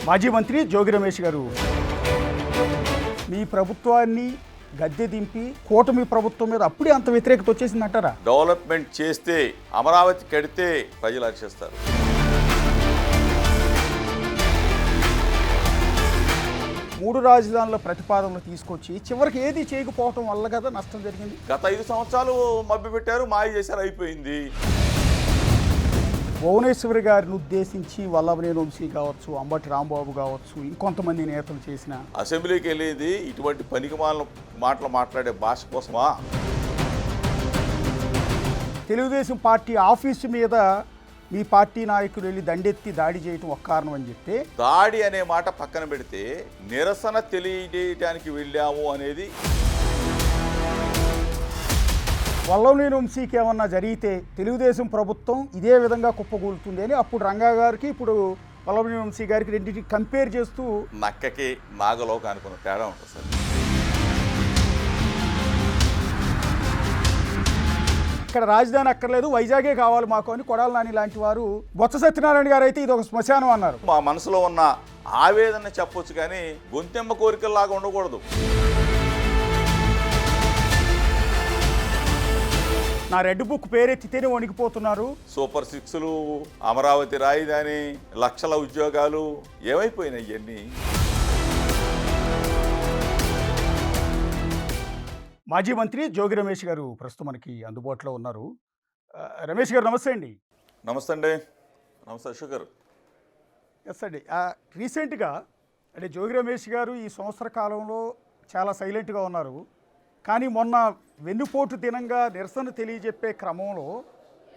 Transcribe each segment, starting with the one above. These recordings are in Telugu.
మాజీ మంత్రి జోగి రమేష్ గారు, మీ ప్రభుత్వాన్ని గద్దె దింపి కూటమి ప్రభుత్వం మీద అప్పుడే అంత వ్యతిరేకత వచ్చేసిందంటారా? డెవలప్మెంట్ చేస్తే అమరావతి కడితే ప్రజలు హర్షిస్తారు. మూడు రాజధానుల ప్రతిపాదనలు తీసుకొచ్చి చివరికి ఏది చేయకపోవటం వల్ల కదా నష్టం జరిగింది. గత 5 సంవత్సరాలు మభ్యపెట్టారు, మాయ చేశారు, అయిపోయింది. భువనేశ్వరి గారిని ఉద్దేశించి వల్లభనేని వంశీ కావచ్చు, అంబటి రాంబాబు కావచ్చు, ఇంకొంతమంది నేతలు చేసిన అసెంబ్లీకి వెళ్ళేది ఇటువంటి పనికిమాలిన మాటలు మాట్లాడే భాష కోసమా? తెలుగుదేశం పార్టీ ఆఫీసు మీద మీ పార్టీ నాయకులు వెళ్ళి దండెత్తి దాడి చేయటం ఒక కారణం అని చెప్తే, దాడి అనే మాట పక్కన పెడితే నిరసన తెలియజేయడానికి వెళ్ళాము అనేది. వల్లభనేని వంశీకి ఏమన్నా జరిగితే తెలుగుదేశం ప్రభుత్వం ఇదే విధంగా కుప్పగూలుతుంది అని అప్పుడు రంగా గారికి, ఇప్పుడు వల్లభనేని వంశీ గారికి రెండింటికి కంపేర్ చేస్తూ నక్కకి నాగలోకి అనుకున్న తేడా ఉంటుంది సార్. ఇక్కడ రాజధాని అక్కర్లేదు, వైజాగే కావాలి మాకు అని కొడాలి నాని లాంటి వారు, బొత్స సత్యనారాయణ గారు అయితే ఇది ఒక శ్మశానం అన్నారు. మా మనసులో ఉన్న ఆవేదన చెప్పొచ్చు, కానీ గొంతెమ్మ కోరికల్లాగా ఉండకూడదు. నా రెడ్ బుక్ పేరెత్తితేనే వణికిపోతున్నారు. సూపర్ 6లు, అమరావతి రాజధాని, లక్షల ఉద్యోగాలు ఏమైపోయినాయి ఇవన్నీ? మాజీ మంత్రి జోగి రమేష్ గారు ప్రస్తుతం మనకి అందుబాటులో ఉన్నారు. రమేష్ గారు నమస్తే అండి. నమస్తే అండి. నమస్తే అశోక్ గారు. ఎస్ అండి. రీసెంట్గా అంటే జోగి రమేష్ గారు ఈ సంవత్సర కాలంలో చాలా సైలెంట్గా ఉన్నారు. కానీ మొన్న వెన్నుపోటు దినంగా నిరసన తెలియజెప్పే క్రమంలో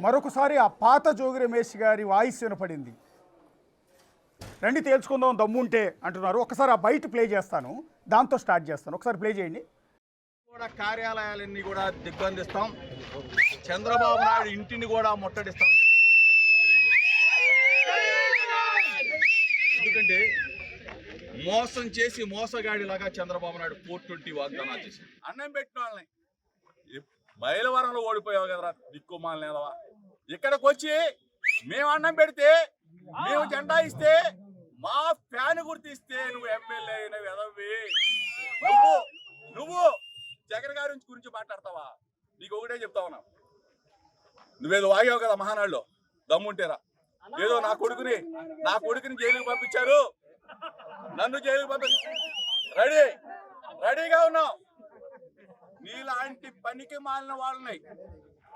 మరొకసారి ఆ పాత జోగి రమేష్ గారి వాయిస్ వినపడింది. రండి తేల్చుకుందాం దమ్ముంటే అంటున్నారు. ఒకసారి ఆ బయట ప్లే చేస్తాను, దాంతో స్టార్ట్ చేస్తాను. ఒకసారి ప్లే చేయండి. కూడా కార్యాలయాలన్నీ కూడా దిగ్బంధిస్తాం, చంద్రబాబు నాయుడు ఇంటిని కూడా ముట్టడిస్తామని ఎందుకంటే మోసం చేసి మోసగాడిలాగా చంద్రబాబు నాయుడు 420 వాగ్దానాలు చేసి అన్నం పెట్టిన వాళ్ళని బయలువరంలో ఓడిపోయావు కదరా దిక్కుమాలనేదవా. ఇక్కడికి వచ్చి మేము అన్నం పెడితే, మేము జెండా ఇస్తే, మా ఫ్యాన్ గుర్తిస్తే నువ్వు ఎమ్మెల్యే అయినవి ఎదవి. నువ్వు జగన్ గారి గురించి మాట్లాడతావా? నీకు ఒకటే చెప్తా ఉన్నా, నువ్వేదో వాగావు కదా మహానాడులో, దమ్ముంటేరా. ఏదో నా కొడుకుని జైలుకి పంపించారు, నన్ను జైలుకి రెడీగా ఉన్నావు. నీలాంటి పనికి మాలిన వాళ్ళని,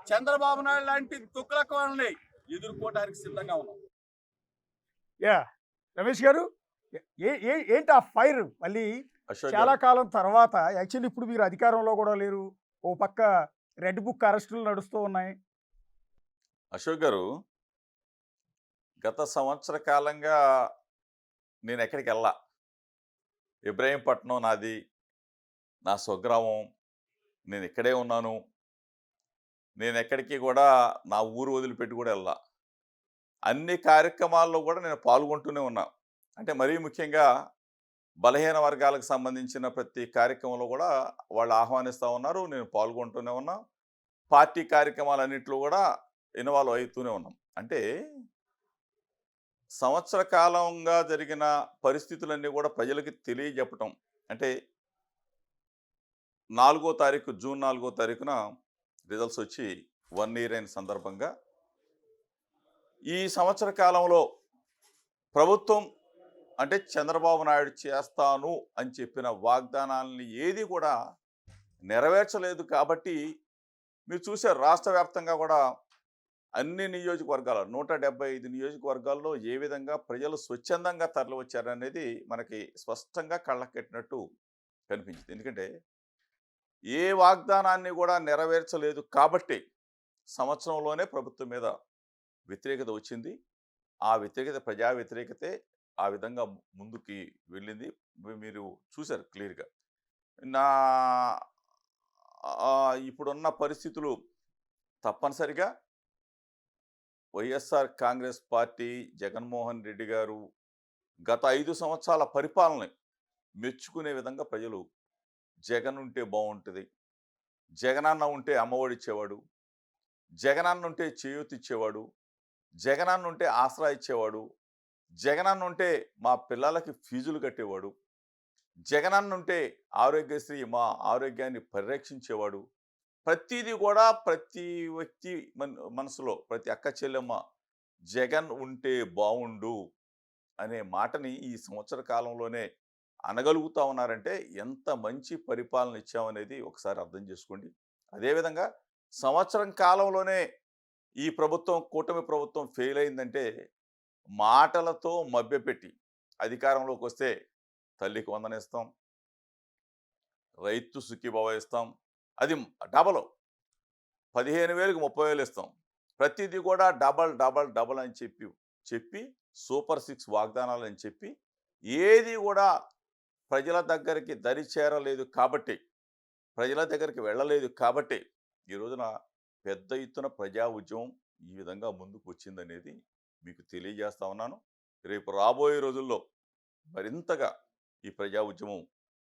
చంద్రబాబు నాయుడు లాంటి తుక్కులక్క వాళ్ళని ఎదుర్కోవడానికి సిద్ధంగా ఉన్నాం. యా రమేష్ గారు, ఏంటి ఆ ఫైర్ మళ్ళీ చాలా కాలం తర్వాత? యాక్చువల్లీ ఇప్పుడు మీరు అధికారంలో కూడా లేరు, ఓ పక్క రెడ్ బుక్ అరెస్టులు నడుస్తూ ఉన్నాయి. అశోక్ గారు, గత సంవత్సర కాలంగా నేను ఎక్కడికి వెళ్ళా. ఇబ్రహీంపట్నం నాది, నా స్వగ్రామం, నేను ఇక్కడే ఉన్నాను. నేను ఎక్కడికి కూడా నా ఊరు వదిలిపెట్టి కూడా వెళ్ళా. అన్ని కార్యక్రమాల్లో కూడా నేను పాల్గొంటూనే ఉన్నా. అంటే మరీ ముఖ్యంగా బలహీన వర్గాలకు సంబంధించిన ప్రతి కార్యక్రమంలో కూడా వాళ్ళు ఆహ్వానిస్తూ ఉన్నారు, నేను పాల్గొంటూనే ఉన్నా. పార్టీ కార్యక్రమాలన్నింటిలో కూడా ఇన్వాల్వ్ అవుతూనే ఉన్నాం. అంటే సంవత్సర కాలంగా జరిగిన పరిస్థితులన్నీ కూడా ప్రజలకి తెలియజెప్పటం. అంటే 4వ తారీఖు, జూన్ 4వ తారీఖున రిజల్ట్స్ వచ్చి 1 ఇయర్ అయిన సందర్భంగా ఈ సంవత్సర కాలంలో ప్రభుత్వం అంటే చంద్రబాబు నాయుడు చేస్తాను అని చెప్పిన వాగ్దానాలని ఏది కూడా నెరవేర్చలేదు. కాబట్టి మీరు చూసారు, రాష్ట్ర వ్యాప్తంగా కూడా అన్ని నియోజకవర్గాల 175 నియోజకవర్గాల్లో ఏ విధంగా ప్రజలు స్వచ్ఛందంగా తరలి వచ్చారనేది మనకి స్పష్టంగా కళ్ళకెట్టినట్టు కనిపించింది. ఎందుకంటే ఏ వాగ్దానాన్ని కూడా నెరవేర్చలేదు కాబట్టి సంవత్సరంలోనే ప్రభుత్వం మీద వ్యతిరేకత వచ్చింది. ఆ వ్యతిరేకత ప్రజా వ్యతిరేకతే ఆ విధంగా ముందుకి వెళ్ళింది. మీరు చూశారు క్లియర్గా. నా ఇప్పుడున్న పరిస్థితులు తప్పనిసరిగా వైఎస్ఆర్ కాంగ్రెస్ పార్టీ, జగన్మోహన్ రెడ్డి గారు గత 5 సంవత్సరాల పరిపాలన మెచ్చుకునే విధంగా ప్రజలు జగన్ ఉంటే బాగుంటుంది, జగనన్న ఉంటే అమ్మఒడి ఇచ్చేవాడు, జగనన్న ఉంటే చేయూత ఇచ్చేవాడు, జగనన్న ఉంటే ఆసరా ఇచ్చేవాడు, జగనన్న ఉంటే మా పిల్లలకి ఫీజులు కట్టేవాడు, జగనన్న ఉంటే ఆరోగ్యశ్రీ మా ఆరోగ్యాన్ని పరిరక్షించేవాడు. ప్రతిదీ కూడా ప్రతి వ్యక్తి మనసులో ప్రతి అక్క చెల్లెమ్మ జగన్ ఉంటే బావుండు అనే మాటని ఈ సంవత్సర కాలంలోనే అనగలుగుతా ఉన్నారంటే ఎంత మంచి పరిపాలన ఇచ్చామనేది ఒకసారి అర్థం చేసుకోండి. అదేవిధంగా సంవత్సరం కాలంలోనే ఈ ప్రభుత్వం కూటమి ప్రభుత్వం ఫెయిల్ అయిందంటే మాటలతో మభ్యపెట్టి అధికారంలోకి వస్తే తల్లికి వందనిస్తాం, రైతు సుఖీభవ ఇస్తాం, అది డబల్ 15,000కి 30,000 ఇస్తాం. ప్రతిదీ కూడా డబల్ డబల్ డబల్ అని చెప్పి సూపర్ 6 వాగ్దానాలు అని చెప్పి ఏది కూడా ప్రజల దగ్గరికి దరి చేరలేదు కాబట్టి, ప్రజల దగ్గరికి వెళ్ళలేదు కాబట్టి ఈ రోజున పెద్ద ఎత్తున ప్రజా ఉద్యమం ఈ విధంగా ముందుకు వచ్చిందనేది మీకు తెలియజేస్తా ఉన్నాను. రేపు రాబోయే రోజుల్లో మరింతగా ఈ ప్రజా ఉద్యమం,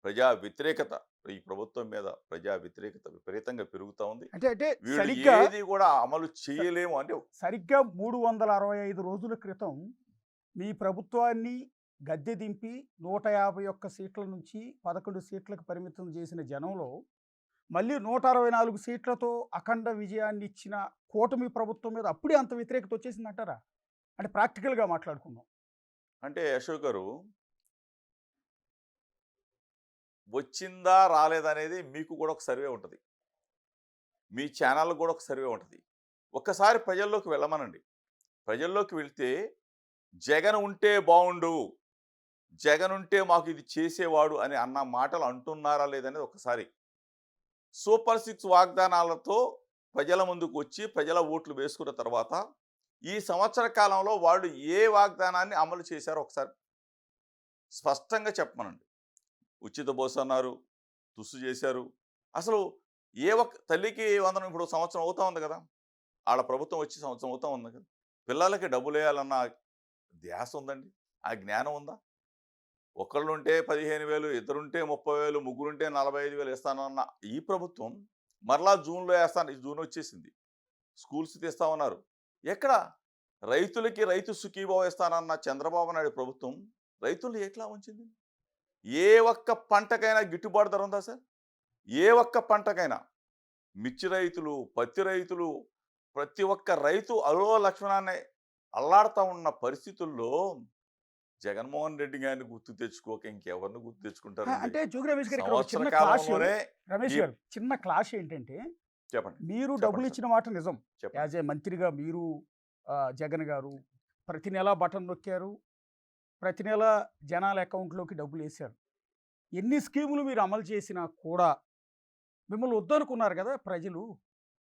ప్రజా వ్యతిరేకత, ఈ ప్రభుత్వం మీద ప్రజా వ్యతిరేకత విపరీతంగా పెరుగుతూ ఉంది. అంటే వీళ్ళు సరిగ్గా ఏది కూడా అమలు చేయలేము అంటే సరిగ్గా 365 రోజుల క్రితం మీ ప్రభుత్వాన్ని గద్దె దింపి 151 సీట్ల నుంచి 11 సీట్లకు పరిమితం చేసిన జనంలో మళ్ళీ 164 సీట్లతో అఖండ విజయాన్ని ఇచ్చిన కూటమి ప్రభుత్వం మీద అప్పుడే అంత వ్యతిరేకత వచ్చేసిందంటారా? అంటే ప్రాక్టికల్గా మాట్లాడుకుందాం. అంటే అశోక్ గారు వచ్చిందా రాలేదా అనేది మీకు కూడా ఒక సర్వే ఉంటుంది, మీ ఛానల్ కూడా ఒక సర్వే ఉంటుంది. ఒక్కసారి ప్రజల్లోకి వెళ్ళమనండి. ప్రజల్లోకి వెళ్తే జగన్ ఉంటే బాగుండు, జగన్ ఉంటే మాకు ఇది చేసేవాడు అని అన్న మాటలు అంటున్నారా లేదనేది ఒకసారి సూపర్ 6 వాగ్దానాలతో ప్రజల ముందుకు వచ్చి ప్రజల ఓట్లు వేసుకున్న తర్వాత ఈ సంవత్సర కాలంలో వాళ్ళు ఏ వాగ్దానాన్ని అమలు చేశారో ఒకసారి స్పష్టంగా చెప్పమనండి. ఉచిత బస్సు అన్నారు, తుస్సు చేశారు. అసలు ఏ ఒక్క తల్లికి వందనం ఇప్పుడు సంవత్సరం అవుతా ఉంది కదా, వాళ్ళ ప్రభుత్వం వచ్చి సంవత్సరం అవుతా ఉంది కదా, పిల్లలకి డబ్బులు వేయాలన్న ధ్యాస ఉందండి, ఆ జ్ఞానం ఉందా? ఒకళ్ళు ఉంటే 15,000, ఇద్దరుంటే 30,000, ముగ్గురుంటే 45,000 ఇస్తానన్న ఈ ప్రభుత్వం మరలా జూన్లో వేస్తాను, ఈ జూన్ వచ్చేసింది, స్కూల్స్ తీస్తామన్నారు. ఎక్కడ రైతులకి రైతు సుఖీభావ ఇస్తానన్న చంద్రబాబు నాయుడు ప్రభుత్వం రైతులు ఎట్లా ఉంచింది? ఏ ఒక్క పంటకైనా గిట్టుబాటు ధర ఉందా సార్? ఏ ఒక్క పంటకైనా మిర్చి రైతులు, పత్తి రైతులు, ప్రతి ఒక్క రైతు అలో లక్ష్మణాన్ని అల్లాడుతూ ఉన్న పరిస్థితుల్లో జగన్మోహన్ రెడ్డి గారిని గుర్తు తెచ్చుకోక ఇంకెవరిని గుర్తు తెచ్చుకుంటారు? అంటే జోగి రమేష్ గారు ఇక్కడ ఒక సంవత్సర చిన్న క్లాష్. కాలంలోనే రమేష్ ఈ- గారు చిన్న క్లాష్ ఏంటంటే చెప్పండి మీరు చెప్పండి డబ్బులు సార్. ఇచ్చిన మాట నిజం. చెప్పండి. యాజ్ ఏ మంత్రిగా మీరు జగన్ గారు ప్రతి నెల బటన్ నొక్కారు, ప్రతి నెల జనాల అకౌంట్లోకి డబ్బులు వేశారు. ఎన్ని స్కీములు మీరు అమలు చేసినా కూడా మిమ్మల్ని వద్దనుకున్నారు కదా ప్రజలు,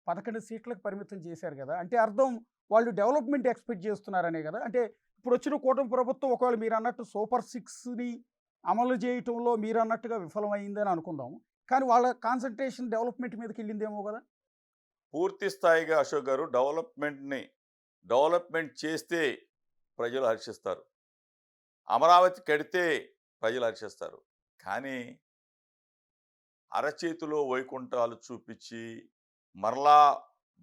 11 సీట్లకు పరిమితం చేశారు కదా. అంటే అర్థం వాళ్ళు డెవలప్మెంట్ ఎక్స్పెక్ట్ చేస్తున్నారనే కదా. అంటే ఇప్పుడు వచ్చిన కూటమి ప్రభుత్వం ఒకవేళ మీరు అన్నట్టు సూపర్ 6ని అమలు చేయటంలో మీరు అన్నట్టుగా విఫలమైందని అనుకుందాం, కానీ వాళ్ళ కాన్సన్ట్రేషన్ డెవలప్మెంట్ మీదకి వెళ్ళిందేమో కదా. పూర్తి స్థాయిగా అశోక్ గారు డెవలప్మెంట్ చేస్తే ప్రజలు హర్షిస్తారు, అమరావతి కడితే ప్రజలు హర్షిస్తారు. కానీ అరచేతిలో వైకుంఠాలు చూపించి మరలా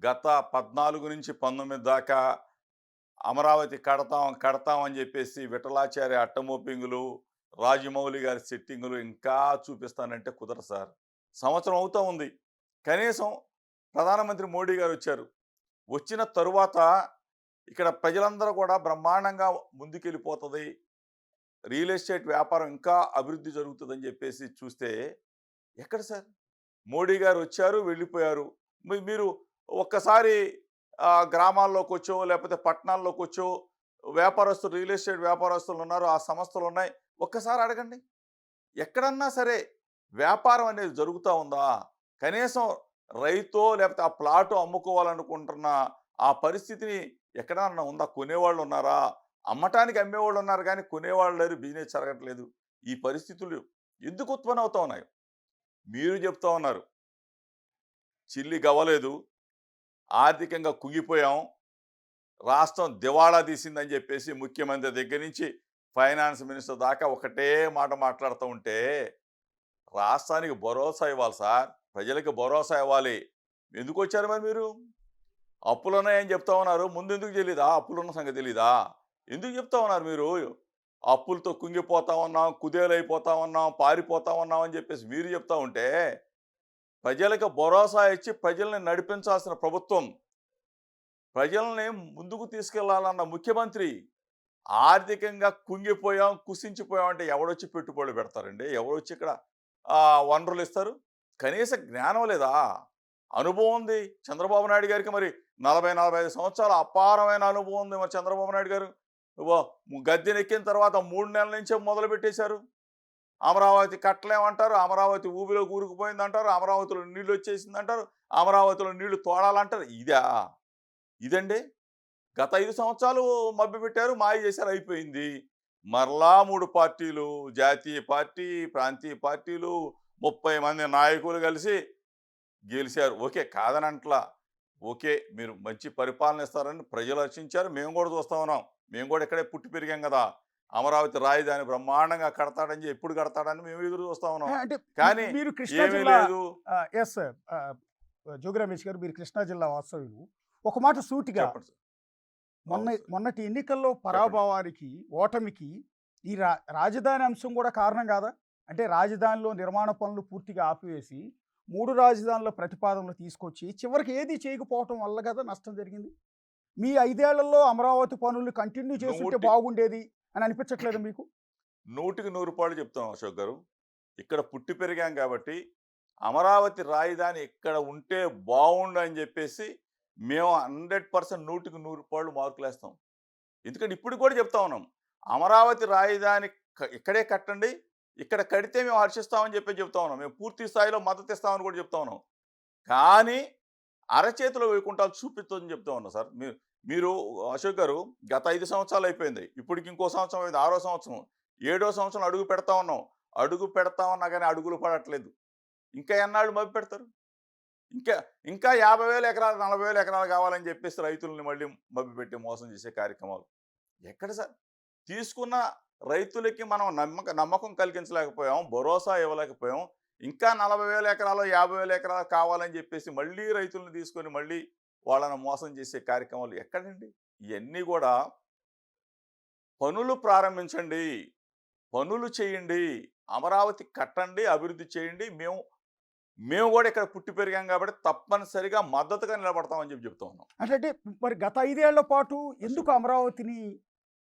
గత 14 నుంచి 19 దాకా అమరావతి కడతాం అని చెప్పేసి విఠలాచార్య అట్టమోపింగులు, రాజమౌళి గారి సెట్టింగులు ఇంకా చూపిస్తానంటే కుదరదు సార్. సంవత్సరం అవుతూ ఉంది. కనీసం ప్రధానమంత్రి మోడీ గారు వచ్చారు, వచ్చిన తరువాత ఇక్కడ ప్రజలందరూ కూడా బ్రహ్మాండంగా ముందుకెళ్ళిపోతుంది, రియల్ ఎస్టేట్ వ్యాపారం ఇంకా అభివృద్ధి జరుగుతుందని చెప్పేసి చూస్తే ఎక్కడ సార్? మోడీ గారు వచ్చారు, వెళ్ళిపోయారు. మీరు ఒక్కసారి గ్రామాల్లోకి వచ్చో లేకపోతే పట్టణాల్లోకి వచ్చో వ్యాపారస్తులు, రియల్ ఎస్టేట్ వ్యాపారస్తులు ఉన్నారు, ఆ సంస్థలు ఉన్నాయి, ఒక్కసారి అడగండి. ఎక్కడన్నా సరే వ్యాపారం అనేది జరుగుతూ ఉందా? కనీసం రైతో లేకపోతే ఆ ప్లాటు అమ్ముకోవాలనుకుంటున్న ఆ పరిస్థితిని ఎక్కడన్నా ఉందా? కొనేవాళ్ళు ఉన్నారా? అమ్మటానికి అమ్మేవాళ్ళు ఉన్నారు కానీ కొనేవాళ్ళు లేరు, బిజినెస్ జరగట్లేదు. ఈ పరిస్థితులు ఎందుకు ఉత్పన్నం అవుతా ఉన్నాయి? మీరు చెప్తా ఉన్నారు చిల్లి గవ్వలేదు, ఆర్థికంగా కుంగిపోయాం, రాష్ట్రం దివాళా తీసిందని చెప్పేసి ముఖ్యమంత్రి దగ్గర నుంచి ఫైనాన్స్ మినిస్టర్ దాకా ఒకటే మాట మాట్లాడుతూ ఉంటే రాష్ట్రానికి భరోసా ఇవ్వాలి సార్, ప్రజలకు భరోసా ఇవ్వాలి. ఎందుకు వచ్చారు మరి మీరు? అప్పులు ఉన్నాయని చెప్తా ఉన్నారు, ముందు ఎందుకు తెలీదా? అప్పులున్న సంగతి తెలీదా? ఎందుకు చెప్తా ఉన్నారు మీరు? అప్పులతో కుంగిపోతా ఉన్నాం, కుదేలైపోతా ఉన్నాం, పారిపోతా ఉన్నాం అని చెప్పేసి మీరు చెప్తా ఉంటే, ప్రజలకు భరోసా ఇచ్చి ప్రజల్ని నడిపించాల్సిన ప్రభుత్వం, ప్రజల్ని ముందుకు తీసుకెళ్లాలన్న ముఖ్యమంత్రి ఆర్థికంగా కుంగిపోయాం, కుసించిపోయాం అంటే ఎవడొచ్చి పెట్టుబడులు పెడతారండి? ఎవరొచ్చి ఇక్కడ వనరులు ఇస్తారు? కనీస జ్ఞానం లేదా? అనుభవం ఉంది చంద్రబాబు నాయుడు గారికి. మరి 40-45 సంవత్సరాల అపారమైన అనుభవం ఉంది మరి చంద్రబాబు నాయుడు గారు. గద్దెనెక్కిన తర్వాత 3 నెలల నుంచే మొదలు పెట్టేశారు. అమరావతి కట్టలేమంటారు, అమరావతి ఊబిలో కూరుకుపోయిందంటారు, అమరావతిలో నీళ్ళు వచ్చేసిందంటారు, అమరావతిలో నీళ్లు తోడాలంటారు. ఇదండి గత 5 సంవత్సరాలు మభ్యపెట్టారు, మాయ చేశారు, అయిపోయింది. మరలా 3 పార్టీలు, జాతీయ పార్టీ, ప్రాంతీయ పార్టీలు, 30 మంది నాయకులు కలిసి గెలిచారు. ఓకే, కాదనంట్లా. ఓకే, మీరు మంచి పరిపాలన ఇస్తారని ప్రజలు హర్షించారు. మేము కూడా చూస్తా ఉన్నాం. మేము కూడా ఇక్కడే పుట్టి పెరిగాం కదా. అమరావతి రాజధాని బ్రహ్మాండంగా కడతాడని ఎప్పుడు కడతాడని మేము ఎదురు చూస్తా ఉన్నాం. అంటే కానీ మీరు కృష్ణా ఏమీ జిల్లా లేదు. ఎస్ సార్, జోగి రమేష్ గారు, మీరు కృష్ణా జిల్లా వాస్తవ్యులు. ఒక మాట సూటిగా, చెప్పండి సార్. మొన్నటి ఎన్నికల్లో పరాభవానికి, ఓటమికి ఈ రాజధాని అంశం కూడా కారణం కాదా? అంటే రాజధానిలో నిర్మాణ పనులు పూర్తిగా ఆపివేసి 3 రాజధానుల ప్రతిపాదనలు తీసుకొచ్చి చివరికి ఏది చేయకపోవటం వల్ల కదా నష్టం జరిగింది. మీ 5 ఏళ్లలో అమరావతి పనులు కంటిన్యూ చేస్తుంటే బాగుండేది అని అనిపించట్లేదు మీకు? 100కి 100 పాళ్ళు చెప్తాం అశోక్ గారు. ఇక్కడ పుట్టి పెరిగాం కాబట్టి అమరావతి రాజధాని ఇక్కడ ఉంటే బాగుండు అని చెప్పేసి మేము 100% 100కి 100 పాళ్ళు మార్కులు వేస్తాం. ఎందుకంటే ఇప్పుడు కూడా చెప్తా ఉన్నాం, అమరావతి రాజధాని ఇక్కడే కట్టండి, ఇక్కడ కడితే మేము హర్షిస్తామని చెప్పి చెప్తా ఉన్నాం. మేము పూర్తి స్థాయిలో మద్దతు ఇస్తామని కూడా చెప్తా ఉన్నాం. కానీ అరచేతిలో వైకుంఠాలు చూపిస్తుందని చెప్తా ఉన్నాం సార్. మీరు అశోక్ గారు, గత 5 సంవత్సరాలు అయిపోయింది, ఇప్పటికి ఇంకో సంవత్సరం అయింది, 6వ సంవత్సరం, 7వ సంవత్సరం అడుగు పెడతా ఉన్నాం. అడుగు పెడతా ఉన్నా కానీ అడుగులు పడట్లేదు. ఇంకా ఎన్నాళ్ళు మభ్య పెడతారు? ఇంకా 50,000 ఎకరాలు, 40,000 ఎకరాలు కావాలని చెప్పేసి రైతుల్ని మళ్ళీ మభ్యపెట్టి మోసం చేసే కార్యక్రమాలు ఎక్కడ సార్? తీసుకున్న రైతులకి మనం నమ్మకం కలిగించలేకపోయాం, భరోసా ఇవ్వలేకపోయాం. ఇంకా 40,000 ఎకరాలు, 50,000 ఎకరాలు కావాలని చెప్పేసి మళ్ళీ రైతులను తీసుకొని మళ్ళీ వాళ్ళను మోసం చేసే కార్యక్రమాలు ఎక్కడండి? ఇవన్నీ కూడా పనులు ప్రారంభించండి, పనులు చేయండి, అమరావతి కట్టండి, అభివృద్ధి చేయండి. మేము కూడా ఇక్కడ పుట్టి పెరిగాం కాబట్టి తప్పనిసరిగా మద్దతుగా నిలబడతామని చెప్తా ఉన్నాం. అంటే మరి గత 5 ఏళ్ల పాటు ఎందుకు అమరావతిని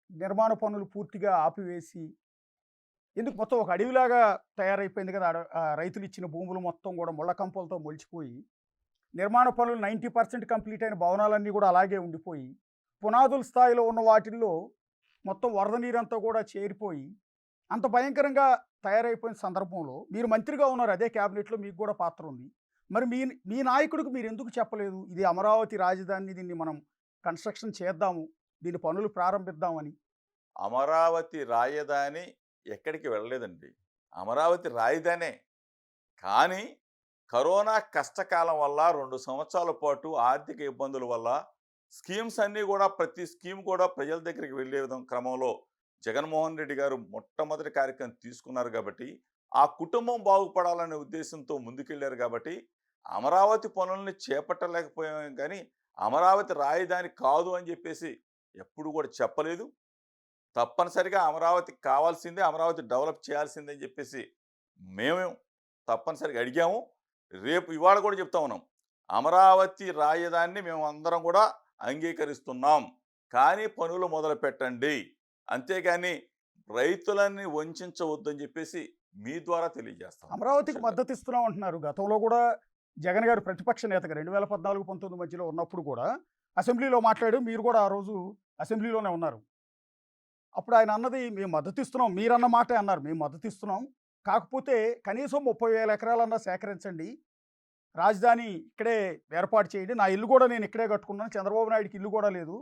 నిర్మాణ పనులు పూర్తిగా ఆపివేసి, ఎందుకు మొత్తం ఒక అడవిలాగా తయారైపోయింది కదా? రైతులు ఇచ్చిన భూములు మొత్తం కూడా ముళ్ళ కంపలతో మొలిచిపోయి, నిర్మాణ పనులు 90% కంప్లీట్ అయిన భవనాలన్నీ కూడా అలాగే ఉండిపోయి, పునాదుల స్థాయిలో ఉన్న వాటిల్లో మొత్తం వరద నీరంతా కూడా చేరిపోయి అంత భయంకరంగా తయారైపోయిన సందర్భంలో మీరు మంత్రిగా ఉన్నారు, అదే క్యాబినెట్లో మీకు కూడా పాత్ర ఉంది. మరి మీ నాయకుడికి మీరు ఎందుకు చెప్పలేదు, ఇది అమరావతి రాజధాని, దీన్ని మనం కన్స్ట్రక్షన్ చేద్దాము, దీని పనులు ప్రారంభిద్దామని? అమరావతి రాజధాని ఎక్కడికి వెళ్ళలేదండి. అమరావతి రాజధానే. కానీ కరోనా కష్టకాలం వల్ల 2 సంవత్సరాల పాటు ఆర్థిక ఇబ్బందుల వల్ల స్కీమ్స్ అన్నీ కూడా, ప్రతి స్కీమ్ కూడా ప్రజల దగ్గరికి వెళ్ళే క్రమంలో జగన్మోహన్ రెడ్డి గారు మొట్టమొదటి కార్యక్రమం తీసుకున్నారు కాబట్టి, ఆ కుటుంబం బాగుపడాలనే ఉద్దేశంతో ముందుకెళ్ళారు కాబట్టి అమరావతి పనుల్ని చేపట్టలేకపోయాం. కానీ అమరావతి రాజధాని కాదు అని చెప్పేసి ఎప్పుడు కూడా చెప్పలేదు. తప్పనిసరిగా అమరావతికి కావాల్సిందే, అమరావతి డెవలప్ చేయాల్సిందే అని చెప్పేసి మేము తప్పనిసరిగా అడిగాము. ఇవాళ కూడా చెప్తా ఉన్నాం, అమరావతి రాజధానిని మేము అందరం కూడా అంగీకరిస్తున్నాం, కానీ పనులు మొదలు పెట్టండి, అంతేగాని రైతులని వంచవద్దని చెప్పేసి మీ ద్వారా తెలియజేస్తాం. అమరావతికి మద్దతు ఇస్తున్నాం అంటున్నారు. గతంలో కూడా జగన్ గారు ప్రతిపక్ష నేతగా 2014-19 మధ్యలో ఉన్నప్పుడు కూడా అసెంబ్లీలో మాట్లాడు, మీరు కూడా ఆ రోజు అసెంబ్లీలోనే ఉన్నారు. అప్పుడు ఆయన అన్నది, మేము మద్దతు ఇస్తున్నాం, మీరన్న మాటే అన్నారు, మేము మద్దతు ఇస్తున్నాం, కాకపోతే కనీసం 30,000 ఎకరాలన్నా సేకరించండి, రాజధాని ఇక్కడే ఏర్పాటు చేయండి, నా ఇల్లు కూడా నేను ఇక్కడే కట్టుకున్నాను, చంద్రబాబు నాయుడికి ఇల్లు కూడా లేదు,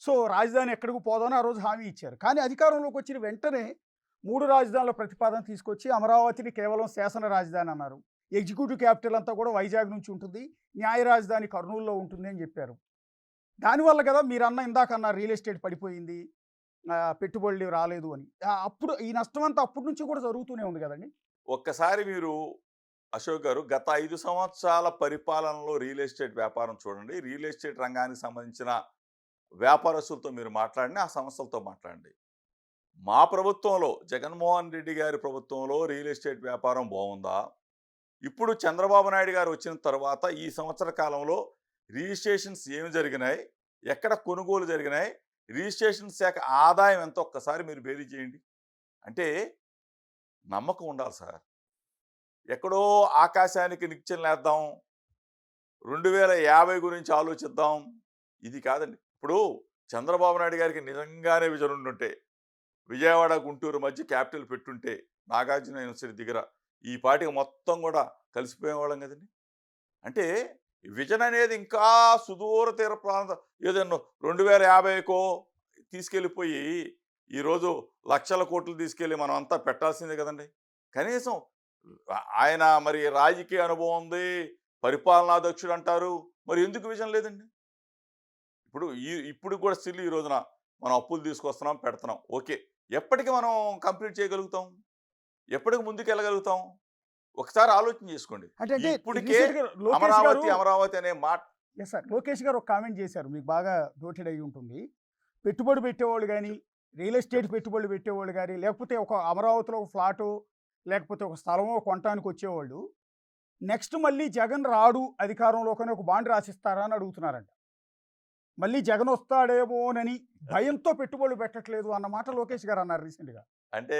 సో రాజధాని ఎక్కడికి పోదని ఆ రోజు హామీ ఇచ్చారు. కానీ అధికారంలోకి వచ్చిన వెంటనే 3 రాజధానుల ప్రతిపాదన తీసుకొచ్చి అమరావతిని కేవలం శాసన రాజధాని అన్నారు. ఎగ్జిక్యూటివ్ క్యాపిటల్ అంతా కూడా వైజాగ్ నుంచి ఉంటుంది, న్యాయ రాజధాని కర్నూలులో ఉంటుంది అని చెప్పారు. దానివల్ల కదా మీరు ఇందాక అన్న రియల్ ఎస్టేట్ పడిపోయింది, పెట్టుబడులు రాలేదు అని. అప్పుడు ఈ నష్టం అంతా అప్పటి నుంచి కూడా జరుగుతూనే ఉంది కదండి. ఒక్కసారి మీరు అశోక్ గారు గత 5 సంవత్సరాల పరిపాలనలో రియల్ ఎస్టేట్ వ్యాపారం చూడండి. రియల్ ఎస్టేట్ రంగానికి సంబంధించిన వ్యాపారస్తులతో మీరు మాట్లాడండి, ఆ సంస్థలతో మాట్లాడండి. మా ప్రభుత్వంలో జగన్మోహన్ రెడ్డి గారి ప్రభుత్వంలో రియల్ ఎస్టేట్ వ్యాపారం బాగుందా? ఇప్పుడు చంద్రబాబు నాయుడు గారు వచ్చిన తర్వాత ఈ సంవత్సర కాలంలో రిజిస్ట్రేషన్స్ ఏమి జరిగినాయి, ఎక్కడ కొనుగోలు జరిగినాయి, రిజిస్ట్రేషన్ శాఖ ఆదాయం ఎంత ఒక్కసారి మీరు బేరీ చేయండి. అంటే నమ్మకం ఉండాలి సార్. ఎక్కడో ఆకాశానికి నిచ్చెనలేద్దాం, 2050 గురించి ఆలోచిద్దాం, ఇది కాదండి. ఇప్పుడు చంద్రబాబు నాయుడు గారికి నిజంగానే విజన్ ఉండుంటే, విజయవాడ గుంటూరు మధ్య క్యాపిటల్ పెట్టుంటే, నాగార్జున యూనివర్సిటీ దగ్గర ఈ పాటికి మొత్తం కూడా కలిసిపోయేవాళ్ళం కదండి. అంటే విజన్ అనేది ఇంకా సుదూర తీర ప్రాంతం ఏదన్నా 2050కో తీసుకెళ్ళిపోయి ఈరోజు లక్షల కోట్లు తీసుకెళ్ళి మనం అంతా పెట్టాల్సిందే కదండి. కనీసం ఆయన మరి రాజకీయ అనుభవం ఉంది, పరిపాలనా దక్షుడు అంటారు, మరి ఎందుకు విజన్ లేదండి? ఇప్పుడు కూడా స్టిల్ ఈ రోజున మనం అప్పులు తీసుకొస్తున్నాం, పెడుతున్నాం. ఓకే, ఎప్పటికి మనం కంప్లీట్ చేయగలుగుతాం? ఎప్పటికి ముందుకు వెళ్ళగలుగుతాం? ఒకసారి ఆలోచన చేసుకోండి. అంటే ఇప్పటికే recent గా లోకేష్ అమరావతి గారు అమరావతి అనే మాట ఎస్ సార్, లోకేష్ గారు ఒక కామెంట్ చేశారు, మీకు బాగా నోటెడ్ అయి ఉంటుంది. పెట్టుబడి పెట్టేవాళ్ళు కానీ, రియల్ ఎస్టేట్ పెట్టుబడులు పెట్టేవాళ్ళు కానీ, లేకపోతే ఒక అమరావతిలో ఒక ఫ్లాటు లేకపోతే ఒక స్థలమో కొనటానికి వచ్చేవాళ్ళు నెక్స్ట్ మళ్ళీ జగన్ రాడు అధికారంలోకని ఒక బాండ్ రాసిస్తారా అని అడుగుతున్నారంట. మళ్ళీ జగన్ వస్తాడేమోనని భయంతో పెట్టుబడులు పెట్టట్లేదు అన్న మాట లోకేష్ గారు అన్నారు రీసెంట్గా. అంటే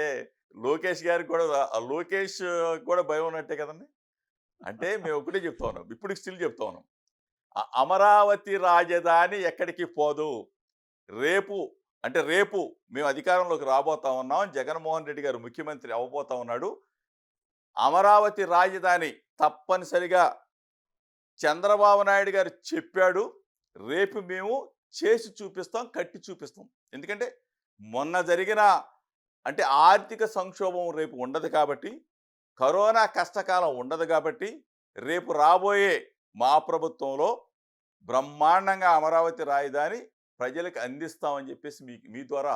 లోకేష్ గారికి కూడా లోకేష్ కూడా భయం ఉన్నట్టే కదండి. అంటే మేము ఒకటే చెప్తా ఉన్నాం, ఇప్పుడు స్టిల్ చెప్తా ఉన్నాం, అమరావతి రాజధాని ఎక్కడికి పోదు. రేపు మేము అధికారంలోకి రాబోతా ఉన్నాం, జగన్మోహన్ రెడ్డి గారు ముఖ్యమంత్రి అవ్వబోతా ఉన్నాడు. అమరావతి రాజధాని తప్పనిసరిగా చంద్రబాబు నాయుడు గారు చెప్పాడు, రేపు మేము చేసి చూపిస్తాం, కట్టి చూపిస్తాం. ఎందుకంటే మొన్న జరిగిన అంటే ఆర్థిక సంక్షోభం రేపు ఉండదు కాబట్టి, కరోనా కష్టకాలం ఉండదు కాబట్టి, రేపు రాబోయే మా ప్రభుత్వంలో బ్రహ్మాండంగా అమరావతి రాజధాని ప్రజలకు అందిస్తామని చెప్పేసి మీ ద్వారా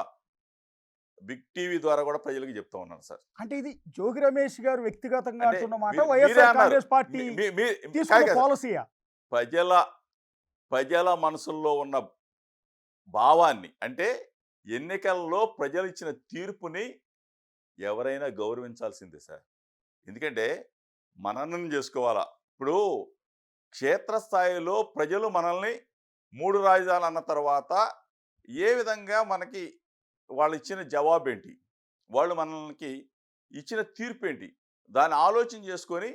బిగ్ టీవీ ద్వారా కూడా ప్రజలకు చెప్తా ఉన్నాను సార్. అంటే ఇది జోగి రమేష్ గారు వ్యక్తిగతంగా అంటే అంటున్న మాట, మీరే వైఎస్ఆర్ అన్నారు. కాంగ్రెస్ పార్టీ తీసుకున్న కాదు. పాలసీయా? ప్రజల మనసుల్లో ఉన్న భావాన్ని, అంటే ఎన్నికల్లో ప్రజలు ఇచ్చిన తీర్పుని ఎవరైనా గౌరవించాల్సిందే సార్. ఎందుకంటే మననం చేసుకోవాలా. ఇప్పుడు క్షేత్రస్థాయిలో ప్రజలు మనల్ని 3 రాజధానులు అన్న తర్వాత ఏ విధంగా మనకి వాళ్ళు ఇచ్చిన జవాబు ఏంటి, వాళ్ళు మనకి ఇచ్చిన తీర్పు ఏంటి, దాన్ని ఆలోచన చేసుకొని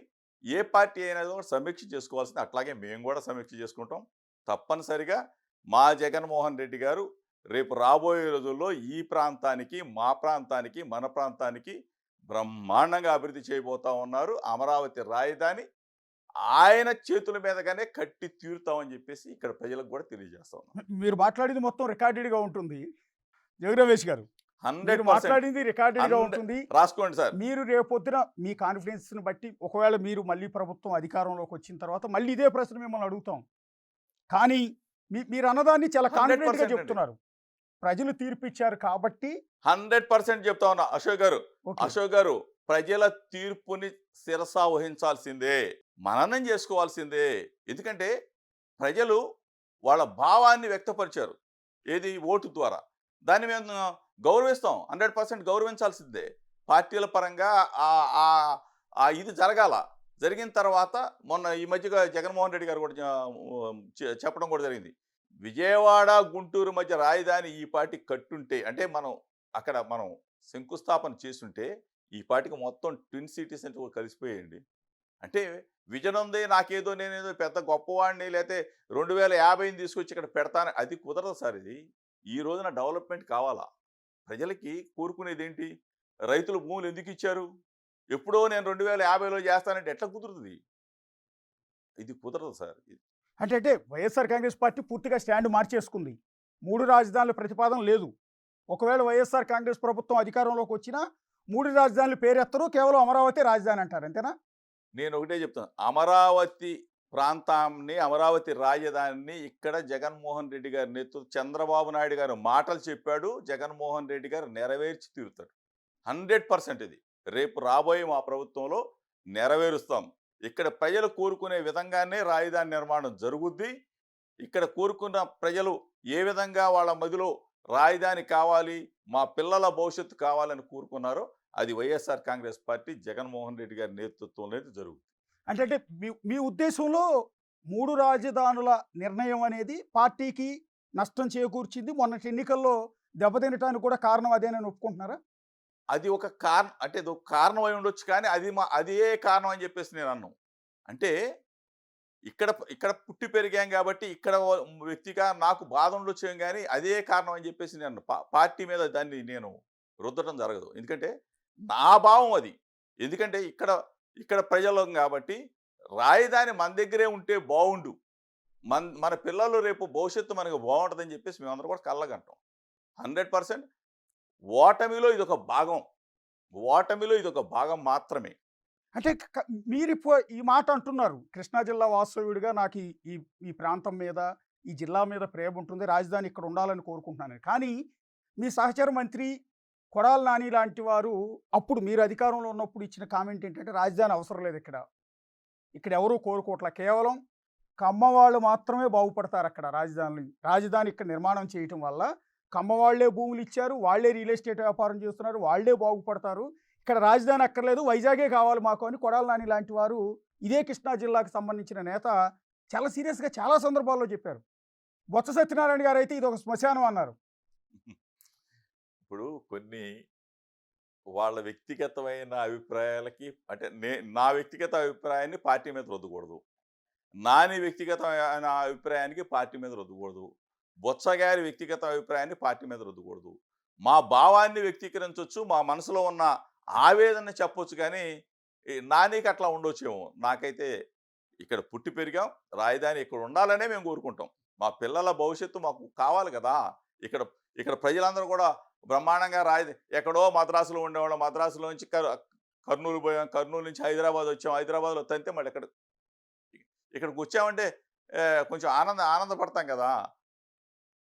ఏ పార్టీ అయినా కూడా సమీక్ష చేసుకోవాల్సింది. అట్లాగే మేము కూడా సమీక్ష చేసుకుంటాం. తప్పనిసరిగా మా జగన్మోహన్ రెడ్డి గారు రేపు రాబోయే రోజుల్లో ఈ ప్రాంతానికి, మా ప్రాంతానికి, మన ప్రాంతానికి బ్రహ్మాండంగా అభివృద్ధి చేయబోతా ఉన్నారు. అమరావతి రాజధాని ఆయన చేతుల మీదగానే కట్టి తీరుతామని చెప్పేసి ఇక్కడ ప్రజలకు కూడా తెలియజేస్తా ఉన్నాం. మీరు మాట్లాడింది మొత్తం రికార్డెడ్గా ఉంటుంది జోగి రమేష్ గారు. 100% మాట్లాడింది రికార్డెడ్గా ఉంటుంది. రాసుకోండి సార్. మీరు రేపొద్దున మీ కాన్ఫిడెన్స్ని బట్టి ఒకవేళ మీరు మళ్ళీ ప్రభుత్వం అధికారంలోకి వచ్చిన తర్వాత మళ్ళీ ఇదే ప్రశ్న మిమ్మల్ని అడుగుతాం. కానీ మీరు అన్నదాన్ని చాలా కాన్ఫిడెంట్గా 100% చెప్తున్నారు. ప్రజలు తీర్పు ఇచ్చారు కాబట్టి 100% చెప్తా ఉన్నా అశోక్ గారు. ఓకే. అశోక్ గారు, ప్రజల తీర్పుని శిరసా వహించాల్సిందే, మననం చేసుకోవాల్సిందే. ఎందుకంటే ప్రజలు వాళ్ళ భావాన్ని వ్యక్తపరిచారు, ఏది ఓటు ద్వారా. దాన్ని మేము గౌరవిస్తాం, 100% గౌరవించాల్సిందే. పార్టీల పరంగా ఇది జరగాల. జరిగిన తర్వాత మొన్న ఈ మధ్యగా జగన్మోహన్ రెడ్డి గారు కూడా చెప్పడం కూడా జరిగింది, విజయవాడ గుంటూరు మధ్య రాజధాని ఈ పార్టీ కట్టుంటే, అంటే మనం శంకుస్థాపన చేస్తుంటే ఈ పార్టీకి మొత్తం ట్విన్ సిటీస్ అంటే కూడా కలిసిపోయేయండి. అంటే విజన్ ఉంది, నాకేదో నేనేదో పెద్ద గొప్పవాడిని, లేకపోతే 2050 తీసుకొచ్చి ఇక్కడ పెడతాను, అది కుదరదు సార్. ఇది ఈ రోజున డెవలప్మెంట్ కావాలా. ప్రజలకి కోరుకునేది ఏంటి? రైతులు భూములు ఎందుకు ఇచ్చారు? ఎప్పుడో నేను 2050లో చేస్తానంటే ఎట్లా కుదురుతుంది? ఇది కుదరదు సార్. అంటే వైఎస్ఆర్ కాంగ్రెస్ పార్టీ పూర్తిగా స్టాండ్ మార్చేసుకుంది. 3 రాజధానుల ప్రతిపాదన లేదు. ఒకవేళ వైఎస్ఆర్ కాంగ్రెస్ ప్రభుత్వం అధికారంలోకి వచ్చినా 3 రాజధానులు పేరెత్తరు, కేవలం అమరావతి రాజధాని అంటారు, అంతేనా? నేను ఒకటే చెప్తాను, అమరావతి ప్రాంతాన్ని, అమరావతి రాజధానిని ఇక్కడ జగన్మోహన్ రెడ్డి గారి నేతృత్వం, చంద్రబాబు నాయుడు గారు మాటలు చెప్పాడు, జగన్మోహన్ రెడ్డి గారు నెరవేర్చి తీరుతాడు. 100% ఇది రేపు రాబోయే మా ప్రభుత్వంలో నెరవేరుస్తాం. ఇక్కడ ప్రజలు కోరుకునే విధంగానే రాజధాని నిర్మాణం జరుగుద్ది. ఇక్కడ కోరుకున్న ప్రజలు ఏ విధంగా వాళ్ళ మదిలో రాజధాని కావాలి, మా పిల్లల భవిష్యత్తు కావాలని కోరుకున్నారో అది వైఎస్ఆర్ కాంగ్రెస్ పార్టీ జగన్మోహన్ రెడ్డి గారి నేతృత్వంలో జరుగుతుంది. అంటే మీ ఉద్దేశంలో 3 రాజధానుల నిర్ణయం అనేది పార్టీకి నష్టం చేకూర్చింది. మొన్నటి ఎన్నికల్లో దెబ్బతినటానికి కూడా కారణం అదేనని ఒప్పుకుంటున్నారా? అది ఒక కారణం, అంటే అది ఒక కారణం అయి ఉండొచ్చు, కానీ అదే కారణం అని చెప్పేసి నేను అన్నాను. అంటే ఇక్కడ ఇక్కడ పుట్టి పెరిగాం కాబట్టి ఇక్కడ వ్యక్తిగా నాకు బాధ ఉండొచ్చేం, కానీ అదే కారణం అని చెప్పేసి నేను పార్టీ మీద దాన్ని నేను రుద్దడం జరగదు. ఎందుకంటే నా భావం అది. ఎందుకంటే ఇక్కడ ఇక్కడ ప్రజలం కాబట్టి రాజధాని మన దగ్గరే ఉంటే బాగుండు, మన పిల్లలు రేపు భవిష్యత్తు మనకు బాగుంటుందని చెప్పేసి మేమందరం కూడా కళ్ళగంటాం. 100% ఓటమిలో ఇదొక భాగం, ఓటమిలో ఇదొక భాగం మాత్రమే. అంటే మీరు ఈ మాట అంటున్నారు, కృష్ణా జిల్లా వాస్తవ్యుడిగా నాకు ఈ ఈ ప్రాంతం మీద, ఈ జిల్లా మీద ప్రేమ ఉంటుంది, రాజధాని ఇక్కడ ఉండాలని కోరుకుంటున్నాను. కానీ మీ సహచర మంత్రి కొడాలి నాని లాంటి వారు అప్పుడు మీరు అధికారంలో ఉన్నప్పుడు ఇచ్చిన కామెంట్ ఏంటంటే రాజధాని అవసరం లేదు, ఇక్కడ ఎవరూ కోరుకోవట్లా, కేవలం కమ్మవాళ్ళు మాత్రమే బాగుపడతారు అక్కడ రాజధాని ఇక్కడ నిర్మాణం చేయటం వల్ల కమ్మవాళ్లే భూములు ఇచ్చారు, వాళ్లే రియల్ ఎస్టేట్ వ్యాపారం చేస్తున్నారు, వాళ్లే బాగుపడతారు, ఇక్కడ రాజధాని అక్కర్లేదు, వైజాగే కావాలి మాకు అని కొడాలి నాని లాంటి వారు ఇదే కృష్ణా జిల్లాకు సంబంధించిన నేత చాలా సీరియస్గా చాలా సందర్భాల్లో చెప్పారు. బొత్స సత్యనారాయణ గారు అయితే ఇది ఒక శ్మశానం అన్నారు. ఇప్పుడు కొన్ని వాళ్ళ వ్యక్తిగతమైన అభిప్రాయాలకి, అంటే నా వ్యక్తిగత అభిప్రాయాన్ని పార్టీ మీద రుద్దకూడదు, నాని వ్యక్తిగతమైన అభిప్రాయానికి పార్టీ మీద రుద్దకూడదు, బొత్స గారి వ్యక్తిగత అభిప్రాయాన్ని పార్టీ మీద రుద్దకూడదు. మా భావాన్ని వ్యక్తీకరించవచ్చు, మా మనసులో ఉన్న ఆవేదన చెప్పొచ్చు, కానీ నానికి అట్లా ఉండొచ్చేమో. నాకైతే ఇక్కడ పుట్టి పెరిగాం, రాజధాని ఇక్కడ ఉండాలనే మేము కోరుకుంటాం. మా పిల్లల భవిష్యత్తు మాకు కావాలి కదా. ఇక్కడ ఇక్కడ ప్రజలందరూ కూడా బ్రహ్మాండంగా ఎక్కడో మద్రాసులో ఉండేవాళ్ళం, మద్రాసులో నుంచి కర్నూలు పోయాం, కర్నూలు నుంచి హైదరాబాద్ వచ్చాం, హైదరాబాద్లో తంతే మళ్ళీ ఇక్కడికి వచ్చామంటే కొంచెం ఆనందపడతాం కదా.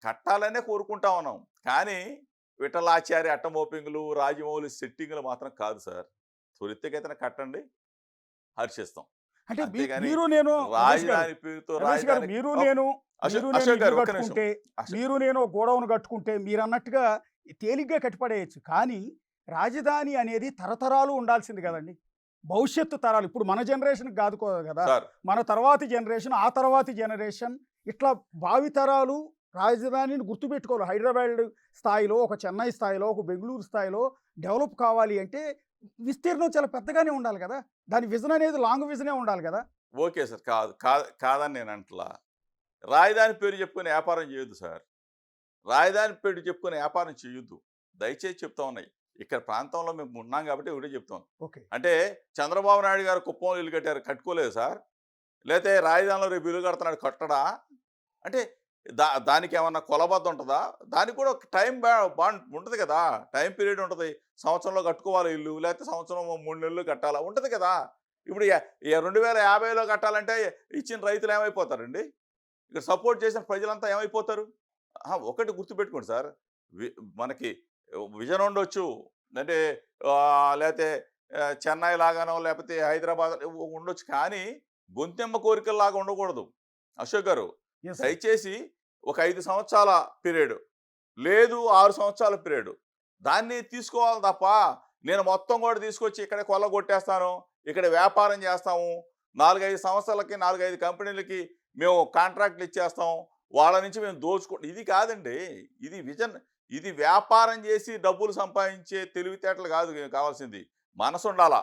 కట్టాలనే కోరుకుంటా ఉన్నాం, కానీ విఠలాచారి అట్టమోపింగులు, రాజమౌళి సెట్టింగులు మాత్రం కాదు సార్. త్వరితగతిన కట్టండి, హర్షిస్తాం. అంటే అంతేగాని మీరు నేను రాజధాని పేరుతో మీరు నేను గోడౌన్ కట్టుకుంటే మీరు అన్నట్టుగా తేలిగ్గా కట్టిపడేయచ్చు, కానీ రాజధాని అనేది తరతరాలు ఉండాల్సింది కదండి. భవిష్యత్తు తరాలు, ఇప్పుడు మన జనరేషన్ కాదు కదా, మన తర్వాతి జనరేషన్, ఆ తర్వాతి జనరేషన్, ఇట్లా భావితరాలు రాజధానిని గుర్తుపెట్టుకోవాలి. హైదరాబాద్ స్థాయిలో, ఒక చెన్నై స్థాయిలో, ఒక బెంగళూరు స్థాయిలో డెవలప్ కావాలి అంటే విస్తీర్ణం చాలా పెద్దగానే ఉండాలి కదా, దాని విజన్ అనేది లాంగ్ విజనే ఉండాలి కదా. ఓకే సార్, కాదని నేను అంటలా. రాజధాని పేరు చెప్పుకొని వ్యాపారం చేయొద్దు సార్, రాజధాని పేరు చెప్పుకొని వ్యాపారం చేయొద్దు, దయచేసి చెప్తా ఉన్నాయి. ఇక్కడ ప్రాంతంలో మేము ఉన్నాం కాబట్టి ఒకటే చెప్తాం. ఓకే, అంటే చంద్రబాబు నాయుడు గారు కుప్పంలో ఇల్లు కట్టారు, కట్టుకోలేదు సార్. లేకపోతే రాజధానిలో రేపు ఇల్లు కడుతున్నాడు, కట్టడా? అంటే దానికి ఏమన్నా కొలబద్ద ఉంటుందా? దానికి కూడా ఒక టైం బాండ్ ఉంటుంది కదా, టైం పీరియడ్ ఉంటుంది. సంవత్సరంలో కట్టుకోవాలి ఇల్లు, లేకపోతే సంవత్సరం 3 నెలలు కట్టాలా ఉంటుంది కదా. ఇప్పుడు 2050లో కట్టాలంటే ఇచ్చిన రైతులు ఏమైపోతారండి? ఇక్కడ సపోర్ట్ చేసిన ప్రజలంతా ఏమైపోతారు? ఒకటి గుర్తుపెట్టుకోండి సార్, మనకి విజన్ ఉండొచ్చు, అంటే లేకపోతే చెన్నై లాగానో లేకపోతే హైదరాబాద్ ఉండొచ్చు, కానీ గొంతెమ్మ కోరికల్లాగా ఉండకూడదు. అశోక్ గారు, దయచేసి ఒక 5 సంవత్సరాల పీరియడ్ లేదు, 6 సంవత్సరాల పీరియడ్, దాన్ని తీసుకోవాలి తప్ప నేను మొత్తం కూడా తీసుకొచ్చి ఇక్కడ కొల్లగొట్టేస్తాను, ఇక్కడ వ్యాపారం చేస్తాము, 4-5 సంవత్సరాలకి 4-5 కంపెనీలకి మేము కాంట్రాక్ట్లు ఇచ్చేస్తాం, వాళ్ళ నుంచి మేము ఇది కాదండి. ఇది విజన్, ఇది వ్యాపారం చేసి డబ్బులు సంపాదించే తెలివితేటలు కాదు కావాల్సింది, మనసు ఉండాలా.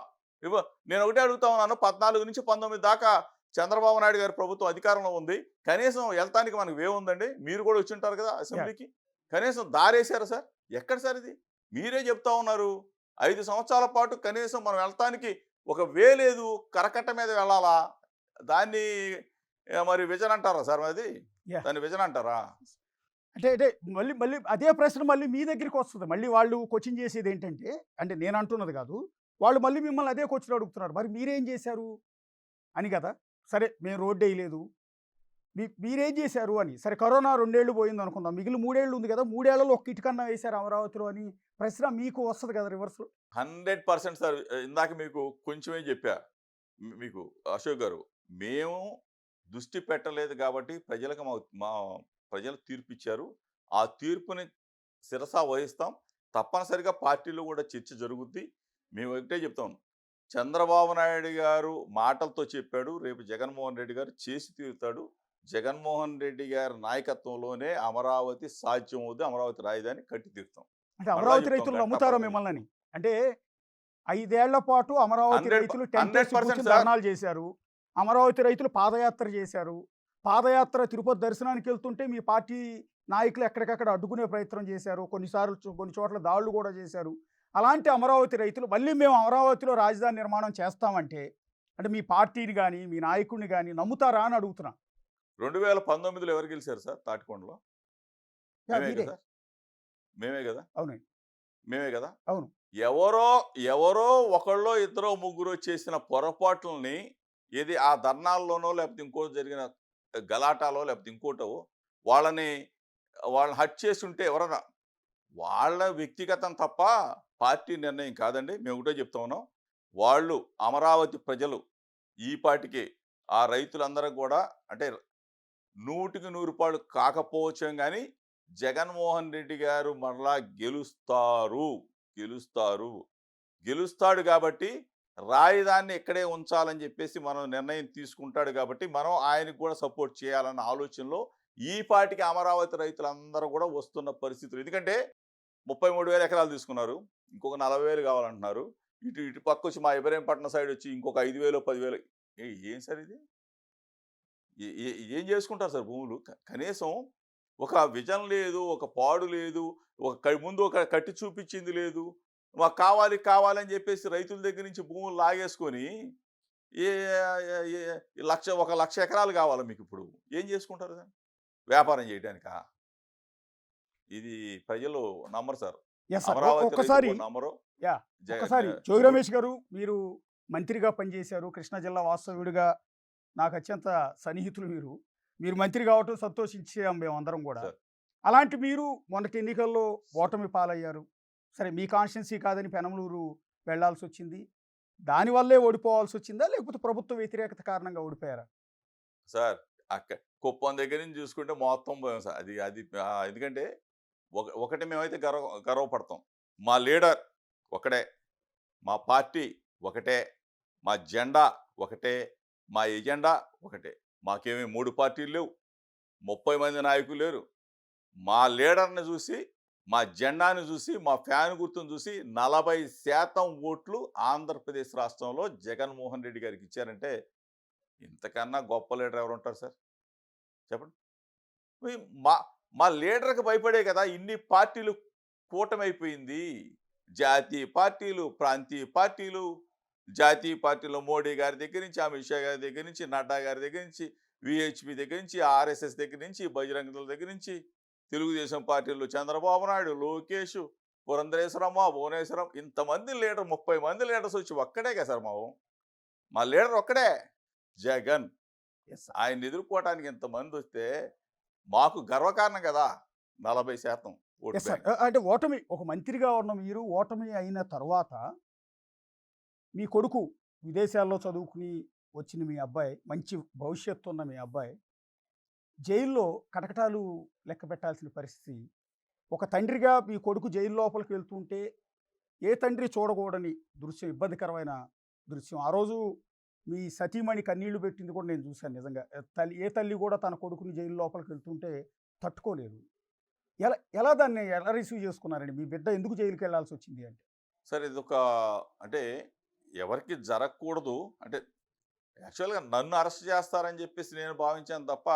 నేను ఒకటే అడుగుతా ఉన్నాను, 14 నుంచి 19 దాకా చంద్రబాబు నాయుడు గారి ప్రభుత్వం అధికారంలో ఉంది, కనీసం వెళ్తానికి మనకు వేవుందండి? మీరు కూడా వచ్చి ఉంటారు కదా అసెంబ్లీకి, కనీసం దారేశారు సార్? ఎక్కడ సార్ ఇది? మీరే చెప్తా ఉన్నారు 5 సంవత్సరాల పాటు కనీసం మనం వెళ్తానికి ఒక వే లేదు, కరకట్ట మీద వెళ్ళాలా? దాన్ని మరి విజన్ అంటారా సార్? అది దాన్ని విజన్ అంటారా? అంటే మళ్ళీ అదే ప్రశ్న మళ్ళీ మీ దగ్గరికి వస్తుంది. మళ్ళీ వాళ్ళు కోచింగ్ చేసేది ఏంటంటే, అంటే నేను అంటున్నది కాదు, వాళ్ళు మళ్ళీ మిమ్మల్ని అదే కోచ్లు అడుగుతున్నారు, మరి మీరేం చేశారు అని కదా. సరే, మేము రోడ్డు వేయలేదు, మీరేం చేశారు అని. సరే, కరోనా 2 ఏళ్ళు పోయింది అనుకుందాం, మిగిలిన 3 ఏళ్ళు ఉంది కదా, 3 ఏళ్లలో ఒక్క ఇటుకన్నా వేశారు అమరావతిలో అని ప్రశ్న మీకు వస్తుంది కదా రివర్స్లో. 100% సార్. ఇందాక మీకు కొంచెమే చెప్పా మీకు అశోక్ గారు, మేము దృష్టి పెట్టలేదు కాబట్టి ప్రజలకు మా ప్రజలు తీర్పు ఇచ్చారు. ఆ తీర్పుని శిరసా వహిస్తాం. తప్పనిసరిగా పార్టీలో కూడా చర్చ జరుగుద్ది. మేము ఒకటే చెప్తాం. చంద్రబాబు నాయుడు గారు మాటలతో చెప్పాడు. రేపు జగన్మోహన్ రెడ్డి గారు చేసి తీరుతాడు. జగన్మోహన్ రెడ్డి గారి నాయకత్వంలోనే అమరావతి సాధ్యం అవుద్ది. అమరావతి రాజధాని కట్టి తీరుతాం. అంటే మరలా అమరావతి చెప్తాం రైతులు కదా, నమ్ముతారో తప్పకుండా మిమ్మల్ని? అంటే 5 ఏళ్ల పాటు అమరావతి 100 రైతులు టెంటేసి 100% కూర్చొని సార్. ధర్నాలు చేశారు. అమరావతి రైతులు పాదయాత్ర చేశారు. పాదయాత్ర తిరుపతి దర్శనానికి వెళ్తుంటే మీ పార్టీ నాయకులు ఎక్కడికక్కడ అడ్డుకునే ప్రయత్నం చేశారు. కొన్నిసార్లు కొన్ని చోట్ల దాడులు కూడా చేశారు. అలాంటి అమరావతి రైతులు మళ్ళీ మేము అమరావతిలో రాజధాని నిర్మాణం చేస్తామంటే అంటే మీ పార్టీని కానీ మీ నాయకుడిని కానీ నమ్ముతారా అని అడుగుతున్నా. 2019లో ఎవరు గెలిచారు సార్ తాటికొండలో? మేమే మీరే. కదా! మేమే కదా! అవునండి. మేమే కదా! అవును. ఎవరో ఒకళ్ళో ఇద్దరో ముగ్గురో చేసిన పొరపాట్లని ఏది ఆ ధర్నాల్లోనో లేకపోతే ఇంకోటి జరిగిన గలాటాలో లేకపోతే ఇంకోటో వాళ్ళని వాళ్ళని హర్ట్ చేసి ఉంటే ఎవరన్నా వాళ్ళ వ్యక్తిగతం తప్ప పార్టీ నిర్ణయం కాదండి. మేము ఒకటే చెప్తా ఉన్నాం. వాళ్ళు అమరావతి ప్రజలు ఈ పాటికి ఆ రైతులందరూ కూడా అంటే 100కి 100 రూపాయలు కాకపోవచ్చేం గానీ, జగన్మోహన్ రెడ్డి గారు మరలా గెలుస్తారు. గెలుస్తారు. గెలుస్తాడు గాబట్టి, రాజధానిని ఇక్కడే ఉంచాలని జెప్పేసి మనం నిర్ణయం తీసుకుంటాడు గాబట్టి, మనం ఆయనకు గూడా సపోర్ట్ చేయాలన్న ఆలోచనలో ఈ పాటికి అమరావతి రైతులందరూ గూడా వస్తున్న పరిస్థితులు. ఎందుకంటే 33,000 ఎకరాలు తీసుకున్నారు. ఇంకొక 40,000 కావాలంటున్నారు. ఇటు పక్కొచ్చి మా ఇబ్రహీంపట్నం సైడొచ్చి ఇంకొక 5,000, 10,000 ఏం సార్ ఇది? ఏ ఏ ఏం చేసుకుంటారు సార్ భూములు? కనీసం ఒక విజన్ లేదు, ఒక పాడు లేదు, ముందు ఒక కట్టి చూపించింది లేదు. మాకు కావాలి, కావాలి అని చెప్పేసి రైతుల దగ్గర నుంచి భూములు లాగేసుకొని ఏ ఏ ఏ ఒక 1,00,000 ఎకరాలు కావాలా మీకిప్పుడు? ఏం చేసుకుంటారు దాన్ని? వ్యాపారం చేయడానికా? ఇది ప్రజలు నమ్మరు సార్. Yes sir. అమరావతి రైతులు ఒక్కసారి కూడా నమ్మరు. యాహ్! జ ఒక్కసారి జ జోగి రమేష్ గారు మీరు మంత్రిగా పనిచేశారు. కృష్ణా జిల్లా వాస్తవ్యుడిగా నాకు అత్యంత సన్నిహితులు మీరు. మీరు మంత్రి కావటం సంతోషించాం మేమందరం గూడా. సార్. అలాంటి మీరు మొన్నటి ఎన్నికల్లో ఓటమి పాలయ్యారు. సరే మీ కాన్స్టిట్యున్సీ కాదని పెనమలూరు వెళ్ళాల్సొచ్చింది. దానివల్లే ఓడిపోవాల్సొచ్చిందా? లేకపోతే ప్రభుత్వ వ్యతిరేకత కారణంగా ఓడిపోయారా? సార్ కుప్పం దగ్గర నుంచి చూసుకుంటే మొత్తం పోయాం సార్. అది అది ఎందుకంటే ఒకటి మేమైతే గర్వపడతాం. మా లీడర్ ఒకడే, మా పార్టీ ఒకటే, మా జెండా ఒకటే, మా ఎజెండా ఒకటే. మాకేమీ 3 పార్టీలు లేవు, 30 మంది నాయకులు లేరు. మా లీడర్‌ని చూసి, మా జెండాను చూసి, మా ఫ్యాన్ గుర్తును చూసి 40% ఓట్లు ఆంధ్రప్రదేశ్ రాష్ట్రంలో జగన్మోహన్ రెడ్డి గారికి ఇచ్చారంటే ఇంతకన్నా గొప్ప లీడర్ ఎవరుంటారు సార్? చెప్పండి. మీ మా మా లీడర్‌కి భయపడే కదా ఇన్ని పార్టీలు కూటమైపోయింది. జాతీయ పార్టీలు, ప్రాంతీయ పార్టీలు, జాతీయ పార్టీలో మోడీ గారి దగ్గర నుంచి, అమిత్ షా గారి దగ్గర నుంచి, నడ్డా గారి దగ్గర నుంచి, విహెచ్‌పి దగ్గర నుంచి, ఆర్ఎస్ఎస్ దగ్గర నుంచి, బజరంగ దళ్ దగ్గర నుంచి, తెలుగుదేశం పార్టీలో చంద్రబాబు నాయుడు, లోకేష్, పురంధరేశ్వరమ్మ, భువనేశ్వరం ఇంతమంది లీడర్ 30 మంది లీడర్స్ వచ్చి ఒక్కడే కదా సార్ మా లీడర్ ఒక్కడే జగన్. Yes sir. ఆయన్ని ఎదుర్కోవటానికి ఇంతమంది వస్తే మాకు గర్వకారణం కదా 40% ఓటు యెస్ సార్. బ్యాంక్. అంటే ఓటమి ఒక మంత్రిగా ఉన్న మీరు ఓటమి అయిన తర్వాత మీ కొడుకు విదేశాల్లో చదువుకుని వచ్చిన మీ అబ్బాయి, మంచి భవిష్యత్తు ఉన్న మీ అబ్బాయి జైల్లో కటకటాలు లెక్క పెట్టాల్సిన పరిస్థితి. ఒక తండ్రిగా మీ కొడుకు జైలు లోపలికి వెళ్తుంటే ఏ తండ్రి చూడకూడని దృశ్యం, ఇబ్బందికరమైన దృశ్యం. ఆ రోజు మీ సతీమణి కన్నీళ్లు పెట్టింది కూడా నేను చూశాను నిజంగా. ఏ తల్లి కూడా తన కొడుకుని జైలు లోపలికి వెళ్తుంటే తట్టుకోలేదు. ఎలా దాన్ని ఎలా రిసీవ్ చేసుకున్నారండి? మీ బిడ్డ ఎందుకు జైలుకి వెళ్ళాల్సి వచ్చింది అంటే? సరే ఇదొక అంటే ఎవరికి జరగకూడదు అంటే యాక్చువల్గా నన్ను అరెస్ట్ చేస్తారని చెప్పేసి నేను భావించాను తప్ప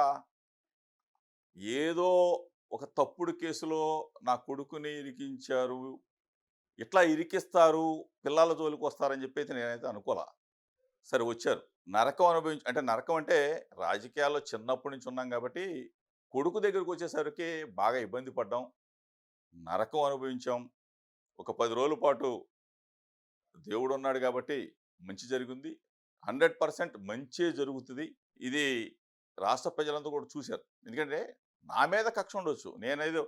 ఏదో ఒక తప్పుడు కేసులో నా కొడుకుని ఇరికించారు, ఇట్లా ఇరికిస్తారు, పిల్లల జోలికి వస్తారని చెప్పేసి నేనైతే అనుకోలే. సరే వచ్చారు. నరకం అంటే నరకం అంటే రాజకీయాల్లో చిన్నప్పటి నుంచి ఉన్నాం కాబట్టి కొడుకు దగ్గరికి వచ్చేసరికి బాగా ఇబ్బంది పడ్డాం, నరకం అనుభవించాం. ఒక 10 రోజుల పాటు దేవుడు ఉన్నాడు కాబట్టి మంచి జరిగింది. 100% మంచే జరుగుతుంది. ఇది రాష్ట్ర ప్రజలంతా కూడా చూశారు. ఎందుకంటే నా మీద కక్ష ఉండొచ్చు. నేనేదో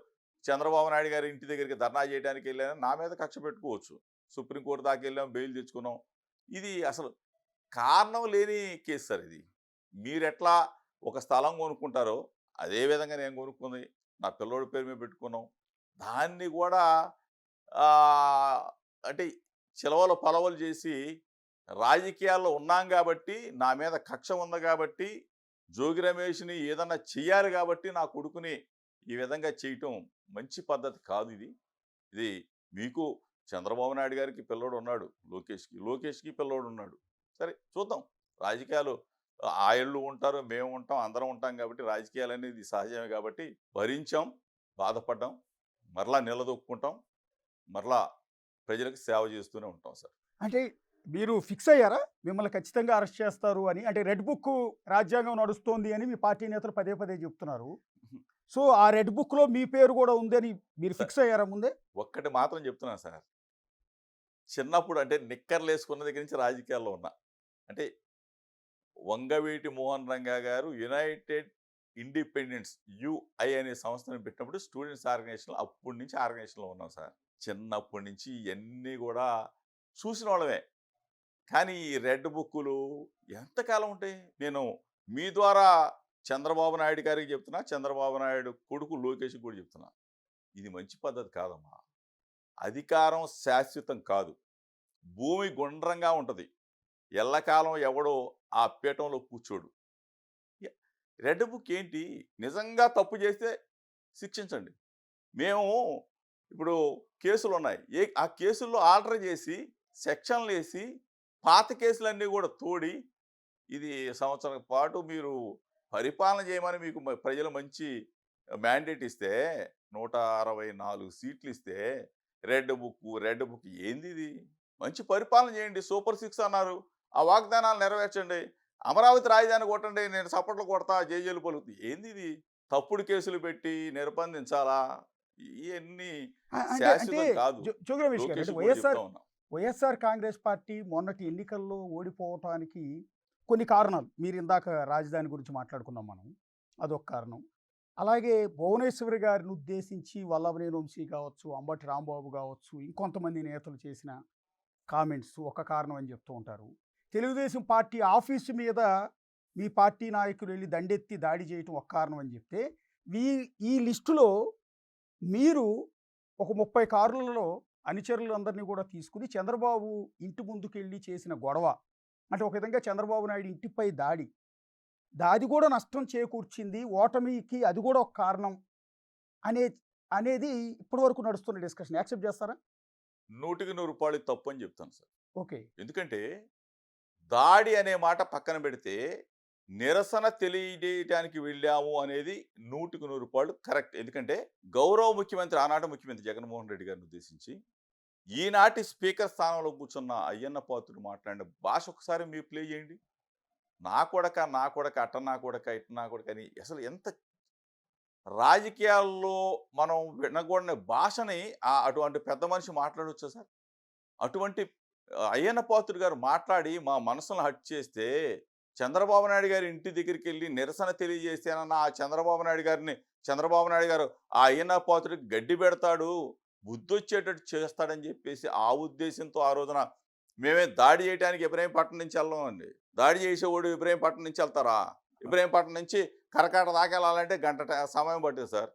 చంద్రబాబు నాయుడు గారి ఇంటి దగ్గరికి ధర్నా చేయడానికి వెళ్ళాను, నా మీద కక్ష పెట్టుకోవచ్చు. సుప్రీంకోర్టు దాకా వెళ్ళాం, బెయిల్ తెచ్చుకున్నాం. ఇది అసలు కారణం లేని కేసు సార్ ఇది. మీరెట్లా ఒక స్థలం కొనుక్కుంటారో అదే విధంగా నేను కొనుక్కుంది నా పిల్లోడి పేరు మీద పెట్టుకున్నాం. దాన్ని కూడా అంటే చిలవలు పలవలు చేసి రాజకీయాల్లో ఉన్నాం కాబట్టి, నా మీద కక్ష ఉంది కాబట్టి, జోగి రమేష్‌ని ఏదన్నా చెయ్యాలి కాబట్టి నా కొడుకుని ఈ విధంగా చేయటం మంచి పద్ధతి కాదు ఇది. ఇది మీకు చంద్రబాబు నాయుడు గారికి పిల్లోడున్నాడు. లోకేష్‌కి పిల్లోడున్నాడు. సరే చూద్దాం. రాజకీయాలు ఆళ్ళు ఉంటారు, మేము ఉంటాం, అందరం ఉంటాం కాబట్టి రాజకీయాలనేది సహజమే కాబట్టి భరించాం, బాధపడ్డాం, మరలా నిలదొక్కుంటాం, మరలా ప్రజలకు సేవ చేస్తూనే ఉంటాం సార్. అంటే మీరు ఫిక్స్ అయ్యారా మిమ్మల్ని ఖచ్చితంగా అరెస్ట్ చేస్తారు అని? అంటే రెడ్ బుక్ రాజ్యాంగం నడుస్తోంది అని మీ పార్టీ నేతలు పదే పదే చెప్తున్నారు. సో ఆ రెడ్ బుక్‌లో మీ పేరు కూడా ఉందని మీరు ఫిక్స్ అయ్యారా ముందే? ఒక్కటి మాత్రం చెప్తున్నాను సార్. చిన్నప్పుడు అంటే నిక్కర్లేసుకున్న దగ్గర నుంచి రాజకీయాల్లో ఉన్నా. అంటే వంగవీటి మోహన్ రంగా గారు యునైటెడ్ ఇండిపెండెంట్స్ యుఐ అనే సంస్థను పెట్టినప్పుడు స్టూడెంట్స్ ఆర్గనైజేషన్‌లో అప్పటి నుంచి ఆర్గనైజేషన్‌లో ఉన్నాం సార్. చిన్నప్పటి నుంచి ఇయన్నీ కూడా చూసిన వాళ్ళమే. కానీ ఈ రెడ్ బుక్కులు ఎంతకాలం ఉంటాయి? నేను మీ ద్వారా చంద్రబాబు నాయుడు గారికి చెప్తున్నా, చంద్రబాబు నాయుడు కొడుకు లోకేష్‌కి కూడా చెప్తున్నా. ఇది మంచి పద్ధతి కాదమ్మా. అధికారం శాశ్వతం కాదు. భూమి గుండ్రంగా ఉంటది. ఎల్లకాలం ఎవడో ఆ పీఠంలో కూర్చోడు. ఎ రెడ్ బుక్ ఏంటి? నిజంగా తప్పు చేస్తే శిక్షించండి. మేము ఇప్పుడు కేసులున్నాయి. ఆ కేసుల్లో ఆల్టర్ చేసి, సెక్షన్‌లేసి, పాత కేసులన్నీ కూడా తోడి, ఇది సంవత్సరం పాటు మీరు పరిపాలన చేయమని మీకు ప్రజలు మంచి మ్యాండేట్ ఇస్తే, 164 సీట్లు ఇస్తే, రెడ్ బుక్ ఏందిది? మంచి పరిపాలన చేయండి. సూపర్ 6 అన్నారు. ఆ వాగ్దానాలు నెరవేర్చండి. అమరావతి రాజధాని కొట్టండి. నేను సపోర్ట్లు కొడతా, జేజేలు పలుకుతాయి. ఏందిది? తప్పుడు కేసులు పెట్టి నిర్బంధించాలా? ఇయన్నీ అంటే శాశ్వతం కాదు. జోగి రమేష్ గారు, అంటే లోకేష్‌కి కూడా చెప్తా ఉన్నా. వైఎస్ఆర్ కాంగ్రెస్ పార్టీ మొన్నటి ఎన్నికల్లో ఓడిపోవటానికి కొన్ని కారణాలు, మీరు ఇందాక రాజధాని గురించి మాట్లాడుకున్నాం మనం, అదొక కారణం. అలాగే భువనేశ్వరి గారిని ఉద్దేశించి వల్లభనేని వంశీ కావచ్చు, అంబటి రాంబాబు కావచ్చు, ఇంకొంతమంది నేతలు చేసిన కామెంట్స్ ఒక కారణం అని చెప్తూ ఉంటారు. తెలుగుదేశం పార్టీ ఆఫీసు మీద మీ పార్టీ నాయకులు వెళ్ళి దండెత్తి దాడి చేయటం ఒక కారణం అని చెప్తే, ఈ లిస్టులో మీరు ఒక 30 కార్లలో అనుచరులందరినీ కూడా తీసుకుని చంద్రబాబు ఇంటి ముందుకెళ్ళి చేసిన గొడవ, అంటే ఒక విధంగా చంద్రబాబు నాయుడు ఇంటిపై దాడి కూడా నష్టం చేకూర్చింది, ఓటమికి అది కూడా ఒక కారణం అనే అనేది ఇప్పటివరకు నడుస్తున్న డిస్కషన్. యాక్సెప్ట్ చేస్తారా? 100కి 100 రూపాయలు తప్పు అని చెప్తాను సార్. ఓకే. ఎందుకంటే దాడి అనే మాట పక్కన పెడితే నిరసన తెలియజేయడానికి వెళ్ళాము అనేది 100కి 100 రూపాయలు కరెక్ట్. ఎందుకంటే గౌరవ ముఖ్యమంత్రి, ఆనాటి ముఖ్యమంత్రి జగన్మోహన్ రెడ్డి గారిని ఉద్దేశించి ఈనాటి స్పీకర్ స్థానంలో కూర్చున్న అయ్యన్న పాత్రుడు మాట్లాడిన భాష ఒకసారి మీరు ప్లే చేయండి. నా కొడక, అట్ట నా కొడక, ఇట్ట నా కొడక అని అసలు ఎంత రాజకీయాల్లో మనం వినకూడని భాషని అటువంటి పెద్ద మనిషి మాట్లాడొచ్చా సార్? అటువంటి అయ్యన్న పాత్రుడు గారు మాట్లాడి మా మనసును హర్ట్ చేస్తే, చంద్రబాబు నాయుడు గారి ఇంటి దగ్గరికి వెళ్ళి నిరసన తెలియజేస్తేనన్న ఆ చంద్రబాబు నాయుడు గారు ఆ అయ్యన్న పాత్రుడికి గడ్డి పెడతాడు, బుద్ధొచ్చేటట్టు చేస్తాడని చెప్పేసి ఆ ఉద్దేశంతో ఆ రోజున మేమే దాడి చేయడానికి ఇబ్రహీంపట్నం నుంచి వెళ్ళామండి. దాడి చేసేవాడు ఇబ్రహీంపట్నం నుంచి వెళ్తారా? ఇబ్రహీంపట్నం నుంచి కరకాట దాకా వెళ్ళాలంటే గంట సమయం పట్టింది సార్.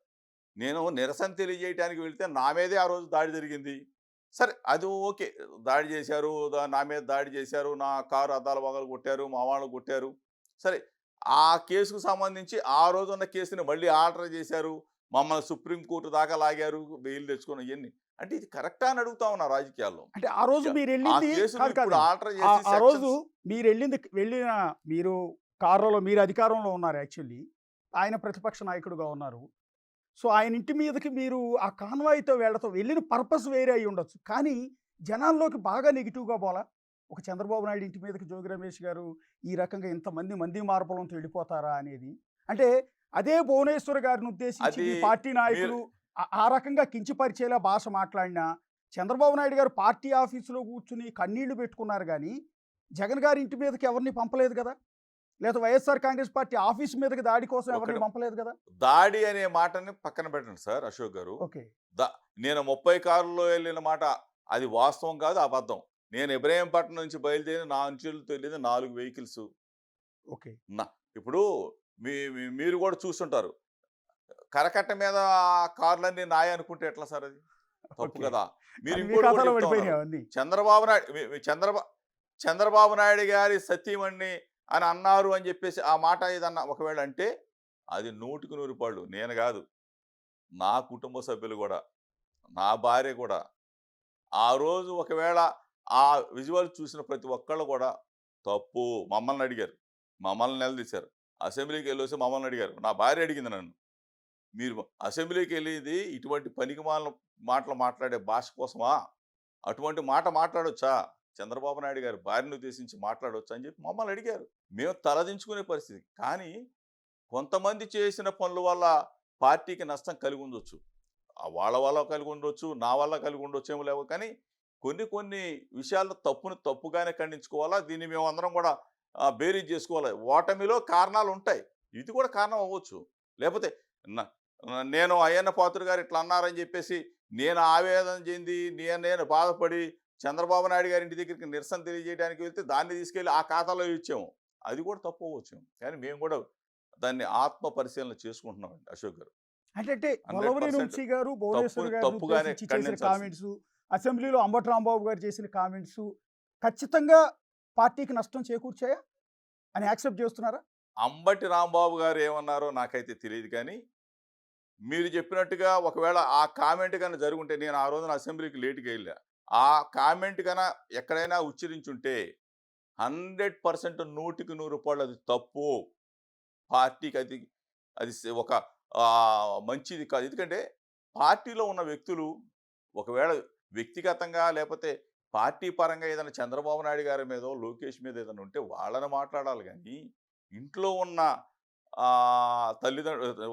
నేను నిరసన తెలియజేయడానికి వెళ్తే నా మీదే ఆ రోజు దాడి జరిగింది. సరే అది ఓకే, దాడి చేశారు, నా మీద దాడి చేశారు, నా కారు అద్దాల పగలు కొట్టారు, మా వాళ్ళు కొట్టారు. సరే ఆ కేసుకు సంబంధించి ఆ రోజు ఉన్న కేసుని మళ్ళీ ఆల్టర్ చేశారు, మమ్మల్ని సుప్రీంకోర్టు దాకా లాగారు, బెయిల్ తెచ్చుకున్న ఇవన్నీ. అంటే ఇది కరెక్టా అని అడుగుతా ఉన్నా రాజకీయాల్లో. అంటే ఆ రోజు మీరు ఆ వెళ్ళింది కేసులు కాదు ఇప్పుడు కాదు. ఆల్టర్ చేసి ఆ రోజు సెక్షన్స్ మీరు కారులో మీరు అధికారంలో ఉన్నారు యాక్చువల్లీ. ఆయన ప్రతిపక్ష నాయకుడుగా ఉన్నారు. సో ఆయన ఇంటి మీదకి మీరు ఆ కాన్వాయ్‌తో వెళ్ళిన పర్పస్ వేరే అయ్యి ఉండొచ్చు. కానీ జనాల్లోకి బాగా నెగెటివ్‌గా పోలా? ఒక చంద్రబాబు నాయుడు ఇంటి మీదకి జోగి రమేష్ గారు ఈ రకంగా మంది మార్పులంతో వెళ్ళిపోతారా అనేది. అంటే అదే భువనేశ్వర్ గారిని ఉద్దేశించి అది మీ పార్టీ నాయకులు ఆ రకంగా కించపరిచేలా భాష మాట్లాడినా, చంద్రబాబు నాయుడు గారు పార్టీ ఆఫీసులో కూర్చుని కన్నీళ్లు పెట్టుకున్నారు గానీ, జగన్ గారి ఇంటి మీదకి ఎవరిని పంపలేదు కదా! లేదా వైఎస్ఆర్ కాంగ్రెస్ పార్టీ ఆఫీస్ మీదకి దాడి కోసం ఎవరిని పంపలేదు కదా! దాడి అనే మాటని పక్కన పెట్టండి సార్ అశోక్ గారు. ఓకే. నేను 30 కార్లలో వెళ్ళిన మాట అది వాస్తవం కాదు, అబద్ధం. నేను ఇబ్రహీంపట్నం నుంచి బయలుదేరి నా అంచులతో వెళ్ళింది 4 వెహికల్స్. ఓకే. ఇప్పుడు మీరు కూడా చూస్తుంటారు. కరకట్ట మీద కార్లన్నీ నాయ అనుకుంటే ఎట్లా సార్ అది? తప్పు ఓకే. కదా! మీరు అది మీ ఇంకోటి కూడా ఖాతాలో చెప్తా పడిపోయినాయి ఉన్నారు. అవన్నీ. చంద్రబాబు నాయుడు చంద్రబాబు నాయుడు గారి సతీమణిని అని అన్నారు అని చెప్పేసి ఆ మాట ఏదన్నా ఒకవేళ అంటే అది 100కి 100 పాళ్ళు. నేను కాదు. నా కుటుంబ సభ్యులు కూడా, నా భార్య కూడా ఆ రోజు ఒకవేళ ఆ విజువల్ చూసిన ప్రతి ఒక్కళ్ళు కూడా తప్పు మమ్మల్ని అడిగారు. మమ్మల్ని నిలదీశారు. అసెంబ్లీకి వెళ్ళొసి మమ్మల్ని అడిగారు. నా భార్య అడిగింది నన్ను. మీరు అసెంబ్లీకి వెళ్ళేది ఇటువంటి పనికిమాలిన మాటలు మాట్లాడే భాష కోసమా? అటువంటి మాట మాట్లాడొచ్చా? చంద్రబాబు నాయుడు గారి భార్యను ఉద్దేశించి మాట్లాడొచ్చా అని చెప్పి మమ్మల్ని అడిగారు. మేము తలదించుకునే పరిస్థితి. కానీ కొంతమంది చేసిన పనుల వల్ల పార్టీకి నష్టం కలిగి ఉండొచ్చు. వాళ్ళ వల్ల కలిగి ఉండొచ్చు, నా వల్ల కలిగి ఉండొచ్చేమో లేవో, కానీ కొన్ని విషయాల్లో తప్పును తప్పుగానే ఖండించుకోవాలా. దీన్ని మేమందరం కూడా బేరీజ్ చేసుకోవాలి. ఓటమిలో కారణాలు ఉంటాయి. ఇది కూడా కారణం అవ్వచ్చు. లేకపోతే నేను అయ్యన్న పాత్రుడు గారు ఇట్లా అన్నారని చెప్పేసి నేను ఆవేదన చెంది నేను బాధపడి చంద్రబాబు నాయుడు గారి ఇంటి దగ్గరికి నిరసన తెలియజేయడానికి వెళ్తే దాన్ని తీసుకెళ్ళి ఆ ఖాతాలో ఇచ్చాము. అది కూడా తప్పు అవ్వచ్చు. కానీ మేము కూడా దాన్ని ఆత్మ పరిశీలన చేసుకుంటున్నామండి అశోక్ గారు. అంటే 100% వల్లభనేని వంశీ గారు, భువనేశ్వర్ గారు తప్పుగానే చేసిన ఖండించాల్సింది. కామెంట్స్, అసెంబ్లీలో అంబటి రాంబాబు గారు చేసిన కామెంట్స్ ఖచ్చితంగా పార్టీకి నష్టం చేకూర్చాయా అని యాక్సెప్ట్ చేస్తున్నారా? అంబటి రాంబాబు గారు ఏమన్నారో నాకైతే తెలియదు, కానీ మీరు చెప్పినట్టుగా ఒకవేళ ఆ కామెంట్ కన్నా జరుగుంటే, నేను ఆ రోజున అసెంబ్లీకి లేటుగా వెళ్ళా, ఆ కామెంట్ కన్నా ఎక్కడైనా ఉచ్చరించుంటే 100% 100కి 100 పాళ్ళు అది తప్పు. పార్టీకి అది అది ఒక మంచిది కాదు. ఎందుకంటే పార్టీలో ఉన్న వ్యక్తులు ఒకవేళ వ్యక్తిగతంగా లేకపోతే పార్టీ పరంగా ఏదైనా చంద్రబాబు నాయుడు గారి మీదో లోకేష్ మీద ఏదైనా ఉంటే వాళ్ళని మాట్లాడాలి, కానీ ఇంట్లో ఉన్న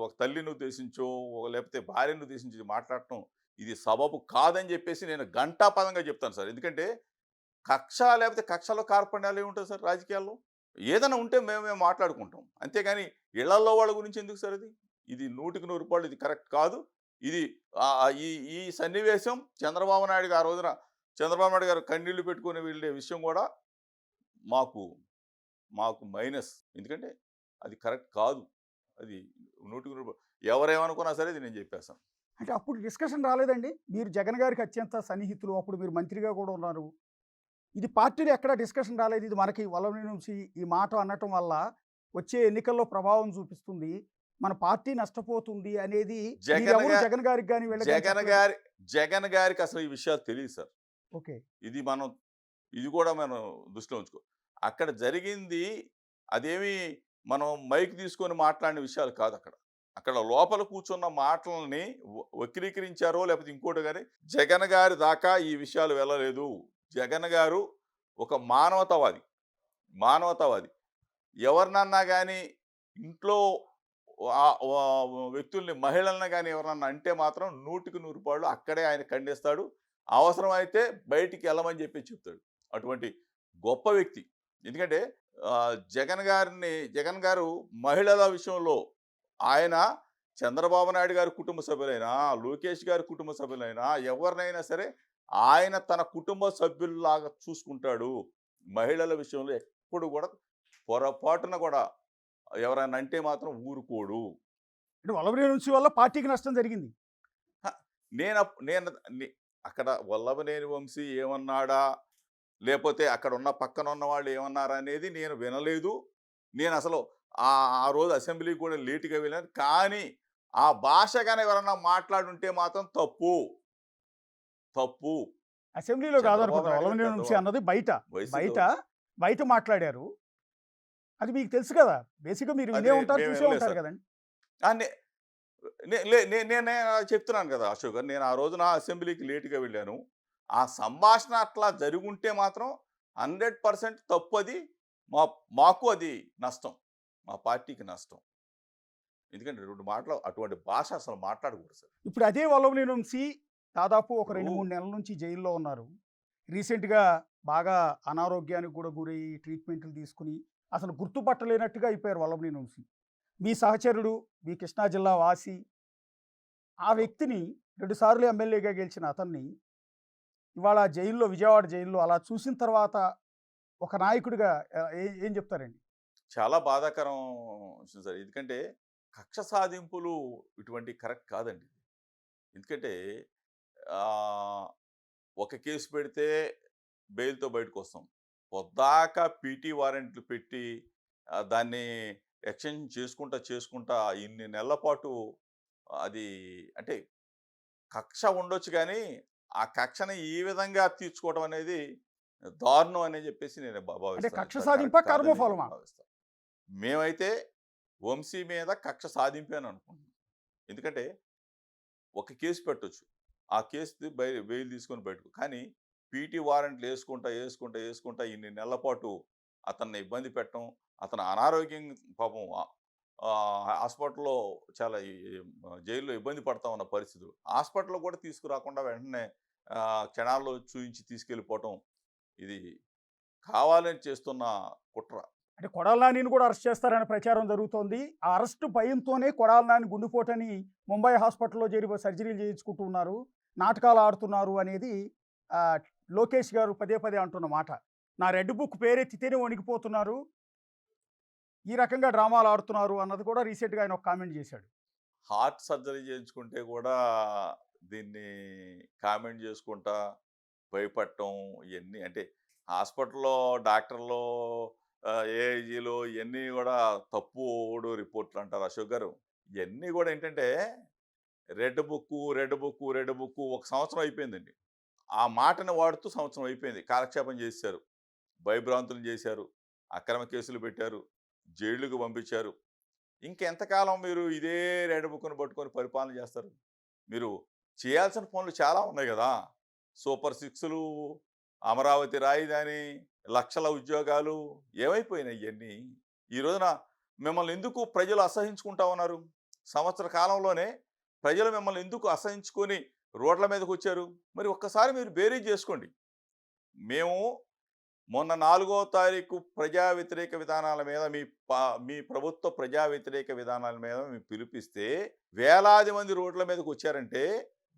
ఒక తల్లిని ఉద్దేశించో లేకపోతే భార్యను ఉద్దేశించి మాట్లాడటం ఇది సబబు కాదని చెప్పేసి నేను ఘంటాపదంగా చెప్తాను సార్. ఎందుకంటే కక్ష లేకపోతే కక్షలో కార్పణ్యాలు ఏముంటుంది సార్ రాజకీయాల్లో? ఏదైనా ఉంటే మేము మాట్లాడుకుంటాం. అంతేగాని ఇళ్లల్లో వాళ్ళ గురించి ఎందుకు సార్ ఇది? ఇది 100కి 100 పాళ్ళు ఇది కరెక్ట్ కాదు. ఇది ఈ ఈ సన్నివేశం చంద్రబాబు నాయుడు గారు ఆ రోజున చంద్రబాబు నాయుడు గారు కన్నీళ్లు పెట్టుకుని వెళ్ళే విషయం కూడా మాకు మైనస్. ఎందుకంటే అది కరెక్ట్ కాదు. అది 100కి 100 ఎవరేమనుకున్నా సరే ఇది నేను చెప్పేస్తాను. అంటే అప్పుడు డిస్కషన్ రాలేదండి? మీరు జగన్ గారికి అత్యంత సన్నిహితులు, అప్పుడు మీరు మంత్రిగా కూడా ఉన్నారు. ఇది పార్టీలో ఎక్కడ డిస్కషన్ రాలేదు. ఇది మనకి వల్లభనేని వంశీ ఈ మాట అనటం వల్ల వచ్చే ఎన్నికల్లో ప్రభావం చూపిస్తుంది, మన పార్టీ నష్టపోతుంది అనేది జగన్ గారికి కానీ జగన్ గారికి అసలు ఈ విషయాలు తెలియదు సార్. ఓకే. ఇది కూడా మనం దృష్టిలో ఉంచుకో. అక్కడ జరిగింది అదేమి మనం మైక్ తీసుకొని మాట్లాడిన విషయాలు కాదు. అక్కడ లోపల కూర్చున్న మాటలని వక్రీకరించారో లేకపోతే ఇంకోటి, కానీ జగన్ గారి దాకా ఈ విషయాలు వెళ్ళలేదు. జగన్ గారు ఒక మానవతావాది. ఎవరినన్నా కానీ ఇంట్లో వ్యక్తుల్ని, మహిళలను కానీ ఎవరన్నా అంటే మాత్రం 100కి 100 పాళ్ళు అక్కడే ఆయన ఖండిస్తాడు. అవసరమైతే బయటికి వెళ్ళమని చెప్తాడు. అటువంటి గొప్ప వ్యక్తి. ఎందుకంటే జగన్ గారు మహిళల విషయంలో ఆయన చంద్రబాబు నాయుడు గారి కుటుంబ సభ్యులైనా, లోకేష్ గారి కుటుంబ సభ్యులైనా, ఎవరినైనా సరే ఆయన తన కుటుంబ సభ్యుల్లాగా చూసుకుంటాడు. మహిళల విషయంలో ఎప్పుడు కూడా పొరపాటున కూడా ఎవరైనా అంటే మాత్రం ఊరుకోడు. అంటే వల్లభనేని వంశీ వల్ల పార్టీకి నష్టం జరిగింది. నేను అక్కడ వల్లభనేని వంశీ ఏమన్నాడా లేకపోతే అక్కడ ఉన్న పక్కన ఉన్న వాళ్ళు ఏమన్నారా అనేది నేను వినలేదు. నేను అసలు ఆ రోజు అసెంబ్లీకి కూడా లేటుగా వెళ్ళాను. కానీ ఆ భాష కానీ ఎవరన్నా మాట్లాడుంటే మాత్రం తప్పు. అసెంబ్లీలో కాదనుకుంటా వల్లభనేని వంశీ అన్నది బయట మాట్లాడారు. అది మీకు తెలుసు కదా, బేసిక్గా మీరు వినే ఉంటారు, చూసే ఉంటారు కదండి. నేనే చెప్తున్నాను కదా అశోక్ గారు, నేను ఆ రోజున అసెంబ్లీకి లేటుగా వెళ్ళాను. ఆ సంభాషణ అట్లా జరుగుంటే మాత్రం 100% తప్పు. అది మాకు అది నష్టం, మా పార్టీకి నష్టం. ఎందుకంటే 2 మాటలు అటువంటి భాష అసలు మాట్లాడకూడదు సార్. ఇప్పుడు అదే వల్లభనేని వంశీ దాదాపు ఒక 2-3 నెలల నుంచి జైల్లో ఉన్నారు. రీసెంట్గా బాగా అనారోగ్యానికి కూడా గురయ్యి ట్రీట్మెంట్లు తీసుకుని అసలు గుర్తుపట్టలేనట్టుగా అయిపోయారు వల్లభనేని వంశీ. మీ సహచరుడు, మీ కృష్ణా జిల్లా వాసి, ఆ వ్యక్తిని 2 సార్లు ఎమ్మెల్యేగా గెలిచిన అతన్ని ఇవాళ విజయవాడ జైల్లో అలా చూసిన తర్వాత ఒక నాయకుడిగా ఏం చెప్తారండి? చాలా బాధాకరం విషయం సార్. ఎందుకంటే కక్ష సాధింపులు ఇటువంటి కరెక్ట్ కాదండి. ఎందుకంటే ఆహ్, ఒక కేసు పెడితే బెయిల్‌తో బయటకొస్తాం. పొద్దాక పీటీ వారెంట్లు పెట్టి దాన్ని ఎక్స్‌టెన్షన్ చేసుకుంటా ఇన్ని నెలల పాటు అది అంటే కక్ష ఉండొచ్చు గానీ, ఆ కక్షని ఈ విధంగా తీర్చుకోవడం అనేది దారుణం అని చెప్పేసి నేను అంటే భావిస్తాను. కక్ష అది సాధింపా కరెక్ట్ కాదని కర్మఫలమా? భావిస్తాను. మేమైతే వంశీ మీద కక్ష సాధింపే అని అనుకుంటున్నాం. ఎందుకంటే ఒక కేసు పెట్టొచ్చు. ఆ కేసు బెయిల్ తీసుకొని బయటకు. కానీ పీటీ వారెంట్లు యేసుకుంటా ఇన్ని నెలల పాటు అతన్ని ఇబ్బంది పెట్టడం, అతను అనారోగ్యం పాపం హాస్పిటల్‌లో చాలా జైల్‌లో ఇబ్బంది పడతా ఉన్న పరిస్థితులు. హాస్పిటల్‌లో కూడా తీసుకురాకుండా వెంటనే క్షణాల్లో చూయించి తీసుకెళ్ళిపోవటం ఇది కావాలని చేస్తున్న కుట్ర. అంటే కొడాలి నానిని కూడా అరెస్ట్ చేస్తారనే ప్రచారం జరుగుతోంది. ఆ అరెస్ట్ భయంతోనే కొడాలి నాని గుండెపోటని ముంబై హాస్పిటల్‌లో చేరి సర్జరీలు చేయించుకుంటూ ఉన్నారు. నాటకాలు ఆడుతున్నారు అనేది లోకేష్ గారు పదే పదే అంటున్న మాట. నా రెడ్ బుక్ పేరెత్తితేనే వణికిపోతున్నారు. ఈ రకంగా డ్రామాలు ఆడుతున్నారు అన్నది కూడా రీసెంట్‌గా ఆయన ఒక కామెంట్ చేశాడు. హార్ట్ సర్జరీ చేయించుకుంటే కూడా దీన్ని కామెంట్ చేసుకుంటా భయపడటం ఇయన్నీ అంటే హాస్పిటల్‌లో డాక్టర్లు ఏఐజీలు ఇయన్నీ కూడా తప్పుడు రిపోర్ట్‌లు అంటారు అశోక్ గారు. ఇయన్నీ కూడా ఏంటంటే రెడ్ బుక్కు ఒక సంవత్సరం అయిపోయిందండి. ఆ మాటని వాడుతూ సంవత్సరం అయిపోయింది. కాలక్షేపం చేసేశారు. భయభ్రాంతులు చేశారు. అక్రమ కేసులు పెట్టారు. జైళ్ళకి పంపించారు. ఇంకెంతకాలం మీరు ఇదే రెడ్ బుక్‌ని పట్టుకొని పరిపాలన చేస్తారు? మీరు చేయాల్సిన పనులు చాలా ఉన్నాయి గదా! సూపర్ సిక్స్‌లు, అమరావతి రాజధాని, లక్షల ఉద్యోగాలు ఏమైపోయినాయి ఇయన్నీ? ఈ రోజున మిమ్మల్ని ఎందుకు ప్రజలు అసహించుకుంటా ఉన్నారు? సంవత్సర కాలంలోనే ప్రజలు మిమ్మల్ని ఎందుకు అసహించుకొని రోడ్ల మీదకొచ్చారు? మరి ఒక్కసారి మీరు బేరీజ్ చేసుకోండి. మేము మొన్న 4వ తారీఖు ప్రజా వ్యతిరేక విధానాల మీద మీ ప్రభుత్వ ప్రజా వ్యతిరేక విధానాల మీద మేము పిలిపిస్తే వేలాది మంది రోడ్ల మీదకి వచ్చారంటే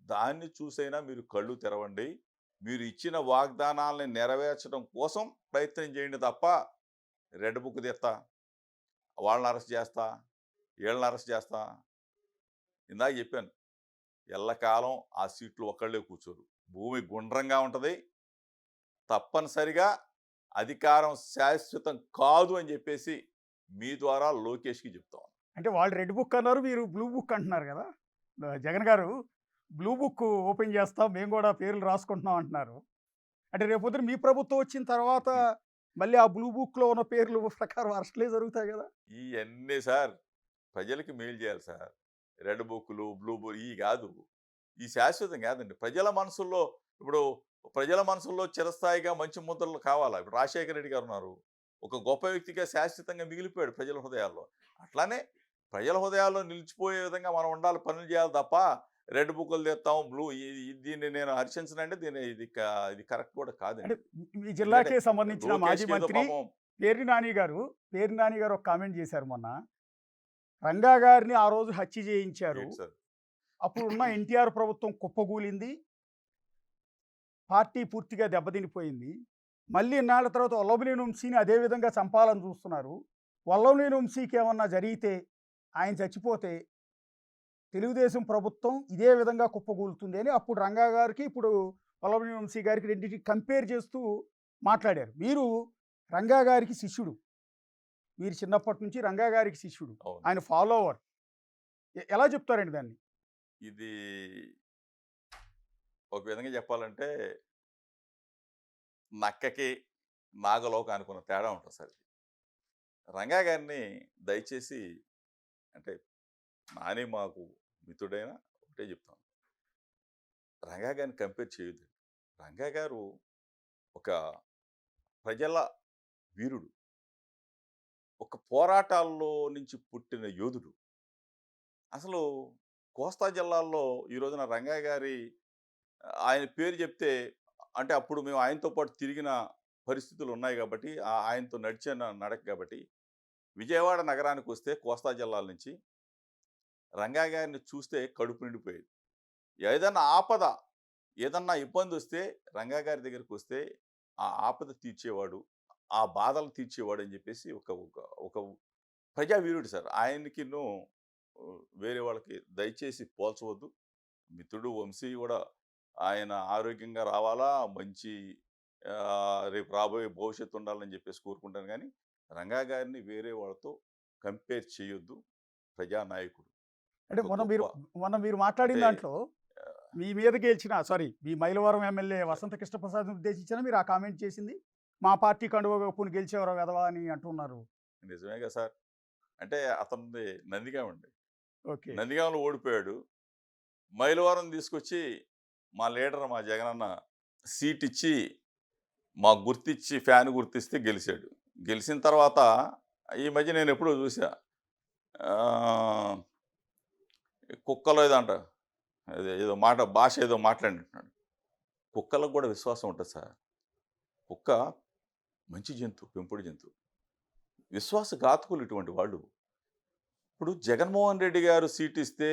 దాన్ని చూసైనా మీరు కళ్ళు తెరవండి. మీరు ఇచ్చిన వాగ్దానాలని నెరవేర్చడం కోసం ప్రయత్నం చేయండి తప్ప రెడ్ బుక్ తెస్తా, వాళ్ళని అరెస్ట్ చేస్తా, వీళ్ళని అరెస్ట్ చేస్తా. ఇందాక చెప్పాను. ఎల్లకాలం ఆ సీట్లు ఒక్కళ్ళే కూర్చోరు. భూమి గుండ్రంగా ఉంటుంది. తప్పనిసరిగా అధికారం శాశ్వతం కాదు అని చెప్పేసి మీ ద్వారా లోకేష్‌కి చెప్తాం. అంటే వాళ్ళు రెడ్ బుక్ అన్నారు. మీరు బ్లూ బుక్ అంటున్నారు కదా! జగన్ గారు బ్లూ బుక్ ఓపెన్ చేస్తాం. మేము కూడా పేర్లు రాసుకుంటున్నాం అంటున్నారు. అంటే రేపొద్దున మీ ప్రభుత్వం వచ్చిన తర్వాత మళ్ళీ ఆ బ్లూ బుక్‌లో ఉన్న పేర్లు ప్రకారం అరెస్ట్‌లే జరుగుతాయి కదా! ఇయన్నీ సార్ ప్రజలకి మేలు చేయాలి సార్. రెడ్ బుక్‌లు, బ్లూ బుక్ ఇయి కాదు. ఈ శాశ్వతం కాదండి. ప్రజల మనసుల్లో చిరస్థాయిగా మంచి ముద్రలు కావాలా? ఇప్పుడు రాజశేఖర రెడ్డి గారు ఉన్నారు. ఒక గొప్ప వ్యక్తిగా శాశ్వతంగా మిగిలిపోయాడు ప్రజల హృదయాల్లో. అట్లానే ప్రజల హృదయాల్లో నిలిచిపోయే విధంగా మనం ఉండాలి, పనులు చేయాలి తప్ప రెడ్ బుక్కులు తెస్తాం, దీన్ని నేను హర్షించనండి. ఇది కరెక్ట్ కూడా అంటే కాదండి. మీ జిల్లాకే ఎందుకంటే సంబంధించిన మాజీ లోకేష్‌కి ఏదో మంత్రి పాపం పేర్ని నాని గారు ఒక కామెంట్ చేశారు మొన్న. రంగా గారిని ఆ రోజు హత్య చేయించారు. ఏంటి సార్? అప్పుడున్న ఎన్టీఆర్ ప్రభుత్వం కుప్పగూలింది. పార్టీ పూర్తిగా దెబ్బతినిపోయింది. మళ్ళీ ఇన్నాళ్ల తర్వాత వల్లభనేని వంశీని అదే విధంగా చంపాలని చూస్తున్నారు. వల్లభనేని వంశీకి ఏమన్నా జరిగితే, ఆయన చచ్చిపోతే తెలుగుదేశం ప్రభుత్వం ఇదే విధంగా కుప్పగూలుతుంది అని అప్పుడు రంగా గారికి, ఇప్పుడు వల్లభనేని వంశీ గారికి రెండింటికి కంపేర్ చేస్తూ మాట్లాడారు. మీరు రంగా గారికి శిష్యుడు. మీరు చిన్నప్పటి నుంచి రంగా గారికి శిష్యుడు. అవును. ఆయన ఫాలోవర్. ఎలా చెప్తారండి దాన్ని? ఇది ఒక విధంగా చెప్పాలంటే నక్కకి నాగలోకానికి ఉన్న తేడా ఉంటుంది సార్. రంగా గారిని దయచేసి అంటే నాని మాకు మిత్రుడైనా ఒకటే చెప్తాను. రంగా గారిని కంపేర్ చేయొద్దు. రంగా గారు ఒక ప్రజల వీరుడు. ఒక పోరాటాల్లో నుంచి పుట్టిన యోధుడు. అసలు కోస్తా జిల్లాల్లో ఈ రోజున రంగా గారి ఆయన పేరు చెప్తే అంటే అప్పుడు మేము ఆయనతో పాటు తిరిగిన పరిస్థితులు ఉన్నాయి కాబట్టి ఆయనతో నడిచిన నడక కాబట్టి విజయవాడ నగరానికి వస్తే కోస్తా జిల్లాల నుంచి రంగా గారిని చూస్తే కడుపు నిండిపోయేది. ఏదన్నా ఆపద, ఏదన్నా ఇబ్బంది వస్తే రంగా గారి దగ్గరికి వస్తే ఆ ఆపద తీర్చేవాడు. ఆ బాధలు తీర్చేవాడు అని చెప్పేసి ఒక ఒక ఒక ప్రజావీరుడు సార్. ఆయనకిను వేరే వాళ్ళకి దయచేసి పోల్చవద్దు. మిత్రుడు వంశీ కూడా ఆయన ఆరోగ్యంగా రావాలా, మంచి రేపు రాబోయే భవిష్యత్తు ఉండాలని చెప్పేసి కోరుకుంటాను గానీ, రంగా గారిని వేరే వాళ్ళతో కంపేర్ చేయొద్దు. ప్రజానాయకుడు. అంటే ఒక మొన్న గొప్ప మీరు మాట్లాడిన అంటే దాంట్లో మీ మీద గెలిచిన మీ మైలవరం ఎమ్మెల్యే వసంత కృష్ణప్రసాద్‌ని ఉద్దేశించిన మీరు ఆ కామెంట్ చేసింది? మా పార్టీ కండువా కప్పుకొని గెలిచేవరా వెధవా అని అంటున్నారు. నిజమే కదా సార్. అంటే అతనిది నందిగామ అండి. ఓకే. నందిగామలో ఓడిపోయాడు. మైలవరం తీసుకొచ్చి మా లీడర్ మా జగనన్న సీట్ ఇచ్చి, మాకు గుర్తిచ్చి ఫ్యాన్ గుర్తిస్తే గెలిచాడు. గెలిచిన తర్వాత ఈ మధ్య నేను ఎప్పుడో చూసా. ఆహ్, కుక్కలో ఏదో అంట. ఏదో భాష ఏదో మాట్లాడినట్టున్నాడు. కుక్కలకు కూడా విశ్వాసం ఉంటది సార్. కుక్క మంచి జంతువు, పెంపుడు జంతువు. విశ్వాసఘాతకులు ఇటువంటి వాళ్ళు. ఇప్పుడు జగన్మోహన్ రెడ్డి గారు సీట్ ఇస్తే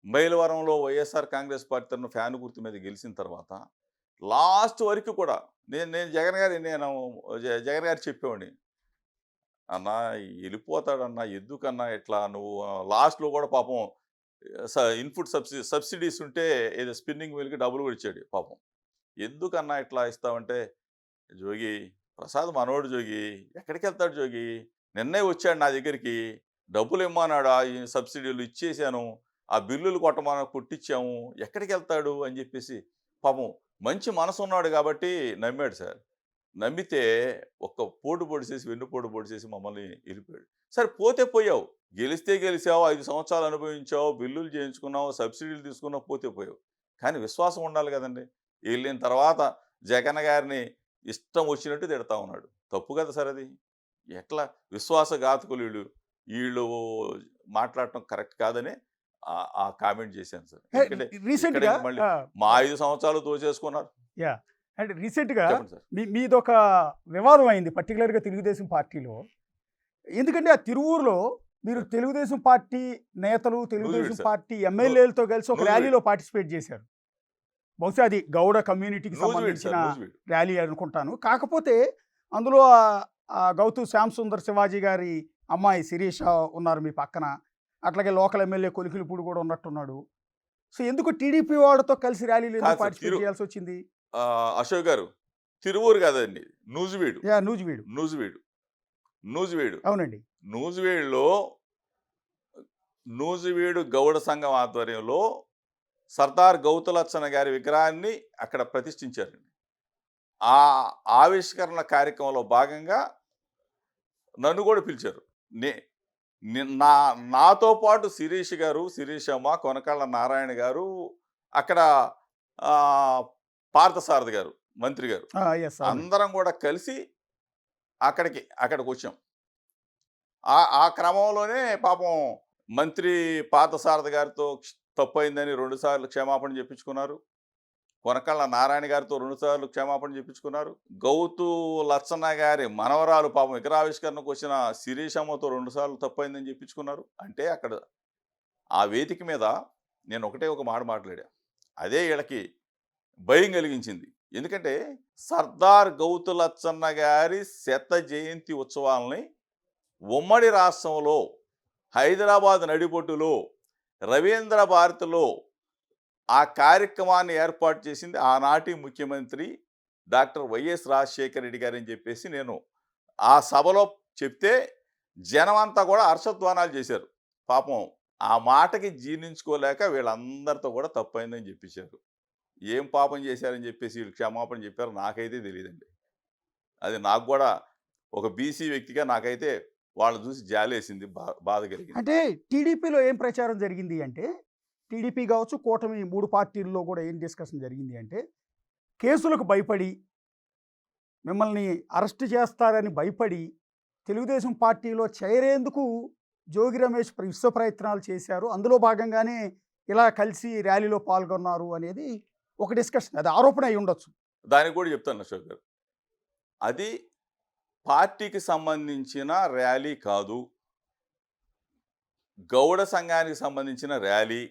మైలవరంలో వైఎస్ఆర్ కాంగ్రెస్ పార్టీ తరఫున ఫ్యాన్ గుర్తు మీద గెలిచిన తర్వాత లాస్ట్ వరకు కూడా నేను నేను జగన్ గారి నేను జగన్ గారు చెప్పేవాడిని. అన్నా వెళ్ళిపోతాడన్నా ఎందుకన్నా ఇట్లా నువ్వు లాస్ట్‌లో కూడా పాపం ఇన్‌పుట్ సబ్సిడీస్ ఉంటే ఏదో స్పిన్నింగ్ వీల్‌కి డబ్బులు కూడా ఇచ్చాడు పాపం. ఎందుకన్నా ఇట్లా ఇస్తావంటే, జోగి ప్రసాద్ మనోడు జోగి, ఎక్కడికెళ్తాడు జోగి? నిన్నే వచ్చాడు నా దగ్గరికి. డబ్బులు ఇమ్మన్నాడు. ఈ సబ్సిడీలు ఇచ్చేసాను. ఆ బిల్లులు కొట్టిచ్చాము. ఎక్కడికెళ్తాడు అని చెప్పేసి పాపం మంచి మనసున్నాడు కాబట్టి నమ్మాడు సార్. నమ్మితే ఒక్క పోటు పొడిసేసి, వెన్నుపోటు పొడిసేసి మమ్మల్ని వెళ్ళిపోయాడు. సరే పోతే పోయావు. గెలిస్తే గెలిచావు, 5 సంవత్సరాలు అనుభవించావు, బిల్లులు చేయించుకున్నావు, సబ్సిడీలు తీసుకున్నావు, పోతే పోయావు. కానీ విశ్వాసం ఉండాలి కదండీ! వెళ్ళిన తర్వాత జగన్ గారిని ఇష్టం వచ్చినట్టు తిడతా ఉన్నాడు. తప్పు కదా సార్ అది. ఎట్లా విశ్వాసఘాతకులు వీళ్ళు. వీళ్ళు మాట్లాడటం కరెక్ట్ కాదని ఆ కామెంట్ చేశాను సార్. ఎందుకంటే రీసెంట్‌గా ఇక్కడే మళ్ళీ మా 5 సంవత్సరాలు తోచేసుకున్నారు. యాహ్! అంటే రీసెంట్‌గా చెప్పండి సార్. మీదొక వివాదం అయింది పర్టిక్యులర్‌గా తెలుగుదేశం పార్టీలో. ఎందుకంటే ఆ తిరువూరులో మీరు సార్. తెలుగుదేశం పార్టీ నేతలు, తెలుగుదేశం నూజివీడు సార్. పార్టీ ఎమ్మెల్యేలతో కలిసి ఒక నూజివీడు. ర్యాలీలో పార్టిసిపేట్ చేశారు. బహుశా అది గౌడ కమ్యూనిటీకి నూజివీడు సంబంధించిన సార్. నూజివీడు. ర్యాలీ అనుకుంటాను. కాకపోతే అందులో గౌతు శ్యామ్ సుందర్ శివాజీ గారి అమ్మాయి శిరీష ఉన్నారు మీ పక్కన. అట్లాగే లోకల్ ఎమ్మెల్యే కొలికిలిపూడి కూడా ఉన్నట్టున్నాడు. సో ఎందుకు టీడీపీ వాళ్ళతో కలిసి ర్యాలీలో ఎందుకు కాదు సార్. పార్టిసిపేట్ చేయాల్సొచ్చింది? అశోక్ గారు, తిరువూరు కాదండి. నూజివీడు. యాహ్! నూజివీడు. నూజివీడు. నూజివీడు. అవునండి. నూజివీడులో నూజివీడు గౌడ సంఘం ఆధ్వర్యంలో సర్దార్ గౌతులచ్చన్న గారి విగ్రహాన్ని అక్కడ ప్రతిష్ఠించారండి. ఆ ఆవిష్కరణ కార్యక్రమంలో భాగంగా నన్ను కూడా పిలిచారు. నే నాతో పాటు శిరీష్ గారు, శిరీషమ్మ, కొనకళ్ళ నారాయణ గారు, అక్కడ పార్థసారథి గారు, మంత్రి గారు, యెస్. అవునండి. అందరం కూడా కలిసి అక్కడికి వచ్చాం. ఆ క్రమంలోనే పాపం మంత్రి పార్థసారథి గారితో తప్పయిందని 2 సార్లు క్షమాపణ చెప్పించుకున్నారు. కొనకళ్ళ నారాయణ గారితో 2 సార్లు క్షమాపణ చెప్పించుకున్నారు. గౌతు లచ్చన్న గారి మనవరాలు పాపం విగ్రహావిష్కరణకు వచ్చిన శిరీషమ్మతో 2 సార్లు తప్పైందని చెప్పించుకున్నారు. అంటే అక్కడ ఆ వేదిక మీద నేను ఒక మాట మాట్లాడా. అదే వీళ్ళకి భయం కలిగించింది. ఎందుకంటే సర్దార్ గౌతు లచ్చన్న గారి శత జయంతి ఉత్సవాలని ఉమ్మడి రాష్ట్రంలో హైదరాబాద్ నడిబొడ్డులో రవీంద్ర భారతిలో ఆ కార్యక్రమాన్ని ఏర్పాటు చేసింది ఆనాటి ముఖ్యమంత్రి డాక్టర్ వైఎస్ రాజశేఖర రెడ్డి గారని చెప్పేసి నేను ఆ సభలో చెప్తే జనమంతా కూడా హర్షధ్వానాలు చేశారు. పాపం ఆ మాటకి జీర్ణించుకోలేక వీళ్ళందరితో కూడా తప్పైందని చెప్పించారు. ఏం పాపం చేశారని చెప్పేసి వీళ్ళు క్షమాపణ చెప్పారు నాకైతే తెలియదండి. అది నాకు కూడా ఒక బీసీ వ్యక్తిగా నాకైతే వాళ్ళని చూసి జాలేసింది, బాధ కలిగింది. అంటే టీడీపీలో ఏం ప్రచారం జరిగింది అంటే, టీడీపీ కావచ్చు, కూటమి 3 పార్టీల్లో కూడా ఏం డిస్కషన్ జరిగింది అంటే, కేసులకు భయపడి, మిమ్మల్ని అరెస్ట్ చేస్తారని భయపడి, తెలుగుదేశం పార్టీలో చేరేందుకు జోగి రమేష్ విశ్వ ప్రయత్నాలు చేశారు. అందులో భాగంగానే ఇలా కలిసి ర్యాలీలో పాల్గొన్నారు అనేది ఒక డిస్కషన్. అది ఆరోపణ అయి ఉండొచ్చు. దానికి కూడా చెప్తాను అశోక్ గారు. అది పార్టీకి సంబంధించిన ర్యాలీ కాదు, గౌడ సంఘానికి సంబంధించిన ర్యాలీ.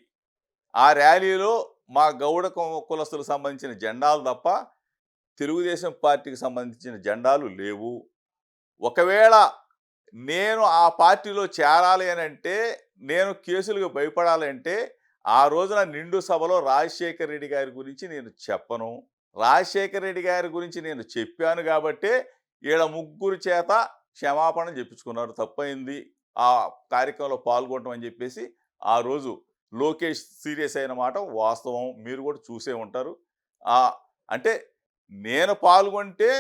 ఆ ర్యాలీలో మా గౌడ కులస్తులకు సంబంధించిన జెండాలు తప్ప తెలుగుదేశం పార్టీకి సంబంధించిన జెండాలు లేవు. ఒకవేళ నేను ఆ పార్టీలో చేరాలి అని అంటే, నేను కేసులకు భయపడాలి అంటే, ఆ రోజున నిండు సభలో రాజశేఖర్ రెడ్డి గారి గురించి నేను చెప్పను. రాజశేఖర్ రెడ్డి గారి గురించి నేను చెప్పాను కాబట్టే ఈడ ముగ్గురు చేత క్షమాపణ చెప్పించుకున్నారు. తప్పైంది ఆ కార్యక్రమంలో పాల్గొనడం అని చెప్పేసి ఆ రోజు లోకేష్ సీరియస్ అయిన మాట వాస్తవం. మీరు కూడా చూసే ఉంటారు. అంటే నేను పాల్గొంటే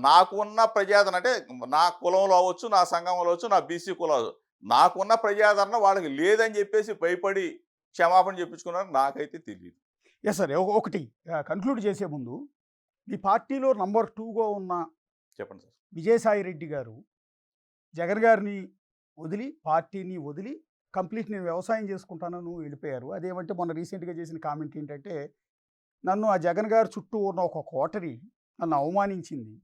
నాకున్న ప్రజాదరణ, అంటే నా కులంలో అవ్వచ్చు, నా సంఘంలో అవ్వచ్చు, నా బీసీ కులం నాకున్న ప్రజాదరణ వాళ్ళకి లేదని చెప్పేసి భయపడి క్షమాపణ చెప్పించుకున్నారు. నాకైతే తెలియదు. Yes sir. ఒకటి కన్క్లూడ్ చేసే ముందు, మీ పార్టీలో నంబర్ 2గా ఉన్న చెప్పండి సార్. విజయసాయి రెడ్డి గారు జగన్ గారిని వదిలి, పార్టీని వదిలి కంప్లీట్ నేను వ్యవసాయం చేసుకుంటానని వెళ్ళిపోయారు. అదేమంటే మొన్న రీసెంట్గా చేసిన కామెంట్ ఏంటంటే, నన్ను ఆ జగన్ గారి చుట్టూ ఉన్న ఒక కోటరీ నన్ను అవమానించింది,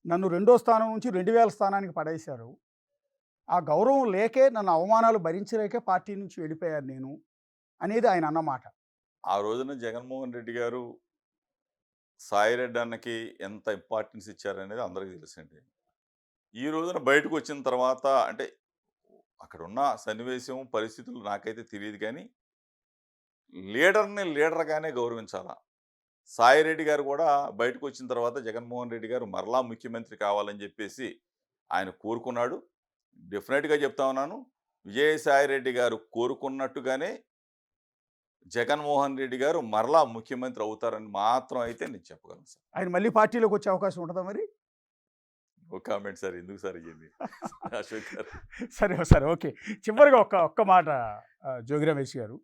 నన్ను 2వ స్థానం నుంచి 2000 స్థానానికి పడేశారు, ఆ గౌరవం లేకే, నన్ను అవమానాలు భరించలేకే పార్టీ నుంచి వెళ్ళిపోయాను నేను అనేది ఆయన అన్నమాట. ఆ రోజున జగన్మోహన్ రెడ్డి గారు సాయిరెడ్డి అన్నకి ఎంత ఇంపార్టెన్స్ ఇచ్చారనేది అందరికీ తెలుసండి. ఈ రోజున బయటకు వచ్చిన తర్వాత అంటే అక్కడున్న సన్నివేశం, పరిస్థితులు నాకైతే తెలియదు, కానీ లీడర్ని లీడర్గానే గౌరవించాలా. సాయిరెడ్డి గారు కూడా బయటకు వచ్చిన తర్వాత జగన్మోహన్ రెడ్డి గారు మరలా ముఖ్యమంత్రి కావాలని చెప్పేసి ఆయన కోరుకున్నాడు. డెఫినెట్గా చెప్తా ఉన్నాను, విజయసాయిరెడ్డి గారు కోరుకున్నట్టుగానే జగన్మోహన్ రెడ్డి గారు మరలా ముఖ్యమంత్రి అవుతారని మాత్రం అయితే నేను చెప్పగలను సార్. ఆయన మళ్ళీ పార్టీలోకి వచ్చే అవకాశం ఉంటుందా మరి? ఒక కామెంట్ సార్, ఎందుకు సార్ అయ్యింది అశోక్ గారు? సరే సరే, ఓకే. చివరిగా ఒక్క మాట జోగి రమేష్ గారు,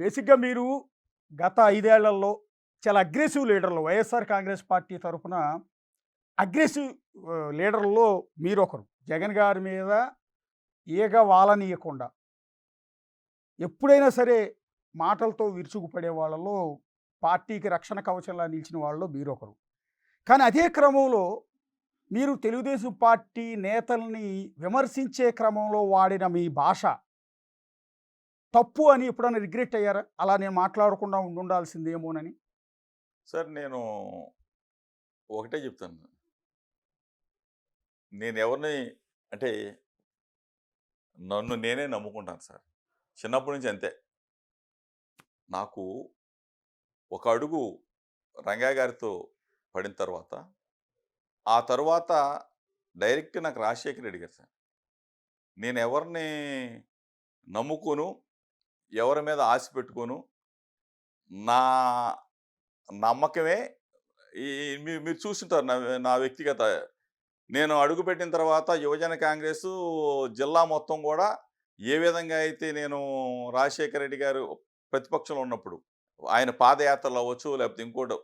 బేసిక్గా మీరు గత 5 ఏళ్లలో చాలా అగ్రెసివ్ లీడర్లు, వైఎస్ఆర్ కాంగ్రెస్ పార్టీ తరఫున అగ్రెసివ్ లీడర్లలో మీరు ఒకరు. జగన్ గారి మీద ఈగ వాలనీయకుండా ఎప్పుడైనా సరే మాటలతో విరుచుకుపడే వాళ్ళలో, పార్టీకి రక్షణ కవచంలా నిలిచిన వాళ్ళలో మీరు ఒకరు. కానీ అదే క్రమంలో మీరు తెలుగుదేశం పార్టీ నేతల్ని విమర్శించే క్రమంలో వాడిన మీ భాష తప్పు అని ఎప్పుడైనా రిగ్రెట్ అయ్యారా? అలా నేను మాట్లాడకుండా ఉండాల్సిందేమోనని. సార్ నేను ఒకటే చెప్తాను, నేను ఎవరిని అంటే నన్ను నేనే నమ్ముకుంటాను సార్. చిన్నప్పటి నుంచి అంతే. నాకు ఒక అడుగు రంగా గారితో పడిన తర్వాత, ఆ తర్వాత డైరెక్ట్ నాకు రాజశేఖర్ రెడ్డి గారు సార్. నేను ఎవరిని నమ్ముకోను, ఎవరి మీద ఆశ పెట్టుకోను. నా నమ్మకమే మీరు చూస్తుంటారు నా వ్యక్తిగత. నేను అడుగుపెట్టిన తర్వాత యువజన కాంగ్రెస్ జిల్లా మొత్తం కూడా ఏ విధంగా అయితే నేను రాజశేఖర రెడ్డి గారు ప్రతిపక్షంలో ఉన్నప్పుడు ఆయన పాదయాత్రలు అవ్వచ్చు, లేకపోతే ఇంకోటి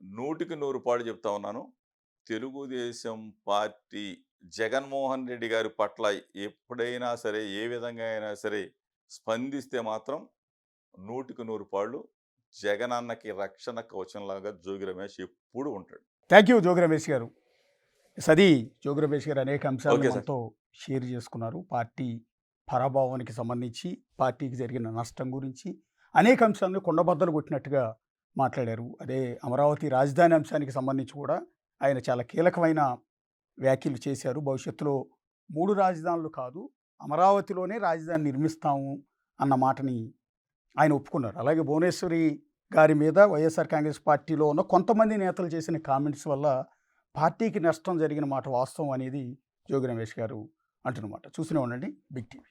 100కి 100 పాడు చెప్తా ఉన్నాను, తెలుగుదేశం పార్టీ జగన్మోహన్ రెడ్డి గారి పట్ల ఎప్పుడైనా సరే, ఏ విధంగా అయినా సరే స్పందిస్తే మాత్రం 100కి 100 పాళ్ళు జగనన్నకి రక్షణ కవచంలాగా జోగి రమేష్ ఎప్పుడు ఉంటాడు. థ్యాంక్ యూ జోగి రమేష్ గారు. సది జోగి రమేష్ గారు అనేక అంశాలు ఓకే సార్. మనతో షేర్ చేసుకున్నారు. పార్టీ పరాభవానికి సంబంధించి, పార్టీకి జరిగిన నష్టం గురించి అనేక అంశాలను కొండబద్దలు కొట్టినట్టుగా మాట్లాడారు. అదే అమరావతి రాజధాని అంశానికి సంబంధించి కూడా ఆయన చాలా కీలకమైన వ్యాఖ్యలు చేశారు. భవిష్యత్తులో 3 రాజధానులు కాదు, అమరావతిలోనే రాజధాని నిర్మిస్తాము అన్న మాటని ఆయన ఒప్పుకున్నారు. అలాగే భువనేశ్వరి గారి మీద వైఎస్ఆర్ కాంగ్రెస్ పార్టీలో ఉన్న కొంతమంది నేతలు చేసిన కామెంట్స్ వల్ల పార్టీకి నష్టం జరిగిన మాట వాస్తవం అనేది జోగి రమేష్ గారు అంటున్నమాట. చూస్తూనే ఉండండి బిగ్ టీవీ.